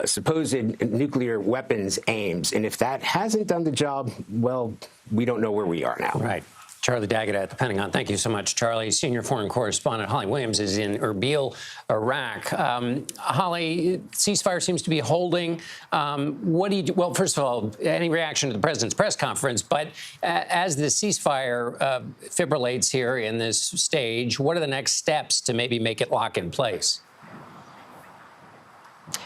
S2: supposed nuclear weapons aims. And if that hasn't done the job, well, we don't know where we are now.
S20: Right. Charlie Daggett at the Pentagon. Thank you so much, Charlie. Senior foreign correspondent Holly Williams is in Erbil, Iraq. Holly, ceasefire seems to be holding. What do you do? Well, first of all, any reaction to the president's press conference? But as the ceasefire fibrillates here in this stage, what are the next steps to maybe make it lock in place?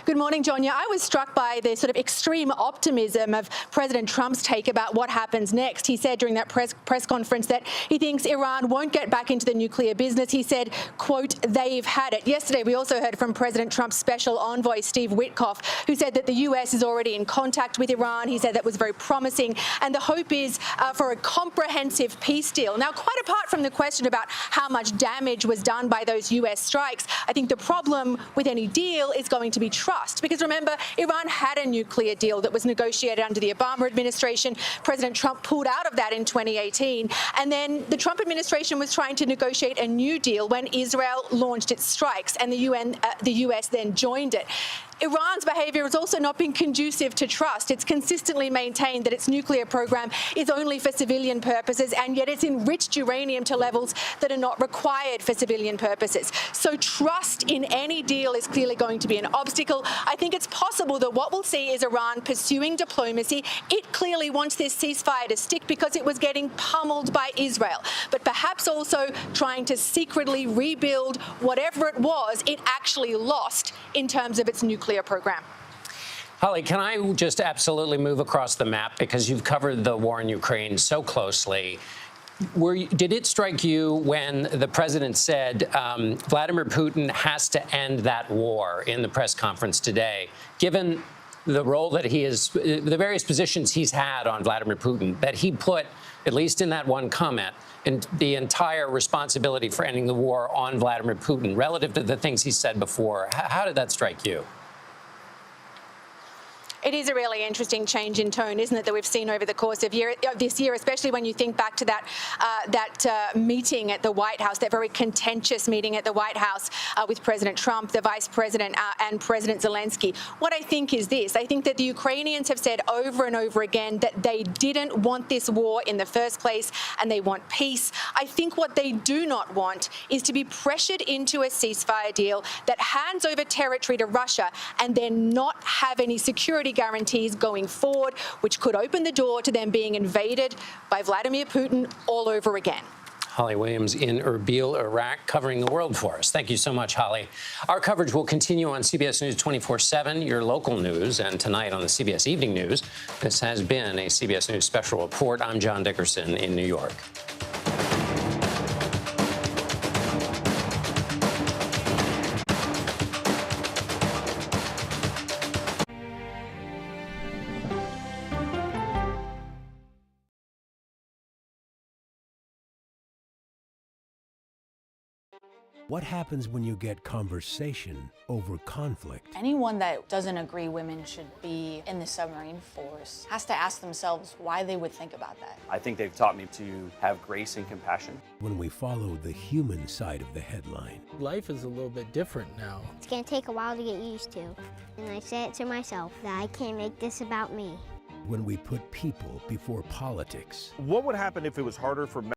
S4: Good morning, John. Yeah, I was struck by the sort of extreme optimism of President Trump's take about what happens next. He said during that press conference that he thinks Iran won't get back into the nuclear business. He said, quote, they've had it. Yesterday, we also heard from President Trump's special envoy, Steve Witkoff, who said that the U.S. is already in contact with Iran. He said that was very promising. And the hope is for a comprehensive peace deal. Now, quite apart from the question about how much damage was done by those U.S. strikes, I think the problem with any deal is going to be trust. Because remember, Iran had a nuclear deal that was negotiated under the Obama administration. President Trump pulled out of that in 2018. And then the Trump administration was trying to negotiate a new deal when Israel launched its strikes, and the U.S. then joined it. Iran's behavior has also not been conducive to trust. It's consistently maintained that its nuclear program is only for civilian purposes, and yet it's enriched uranium to levels that are not required for civilian purposes. So trust in any deal is clearly going to be an obstacle. I think it's possible that what we'll see is Iran pursuing diplomacy. It clearly wants this ceasefire to stick because it was getting pummeled by Israel, but perhaps also trying to secretly rebuild whatever it was it actually lost in terms of its nuclear program.
S20: Holly, can I just absolutely move across the map because you've covered the war in Ukraine so closely? Did it strike you when the president said Vladimir Putin has to end that war in the press conference today, given the role that he is, the various positions he's had on Vladimir Putin, that he put, at least in that one comment, in the entire responsibility for ending the war on Vladimir Putin relative to the things he said before? How did that strike you?
S4: It is a really interesting change in tone, isn't it, that we've seen over the course of this year, especially when you think back to that meeting at the White House, that very contentious meeting at the White House with President Trump, the Vice President, and President Zelensky. What I think is this. I think that the Ukrainians have said over and over again that they didn't want this war in the first place and they want peace. I think what they do not want is to be pressured into a ceasefire deal that hands over territory to Russia and then not have any security guarantees going forward, which could open the door to them being invaded by Vladimir Putin all over again.
S20: Holly Williams in Erbil, Iraq, covering the world for us. Thank you so much, Holly. Our coverage will continue on CBS News 24/7, your local news, and tonight on the CBS Evening News. This has been a CBS News Special Report. I'm John Dickerson in New York.
S5: What happens when you get conversation over conflict?
S22: Anyone that doesn't agree women should be in the submarine force has to ask themselves why they would think about that.
S23: I think they've taught me to have grace and compassion.
S5: When we follow the human side of the headline.
S24: Life is a little bit different now.
S25: It's going to take a while to get used to. And I say it to myself that I can't make this about me.
S5: When we put people before politics.
S26: What would happen if it was harder for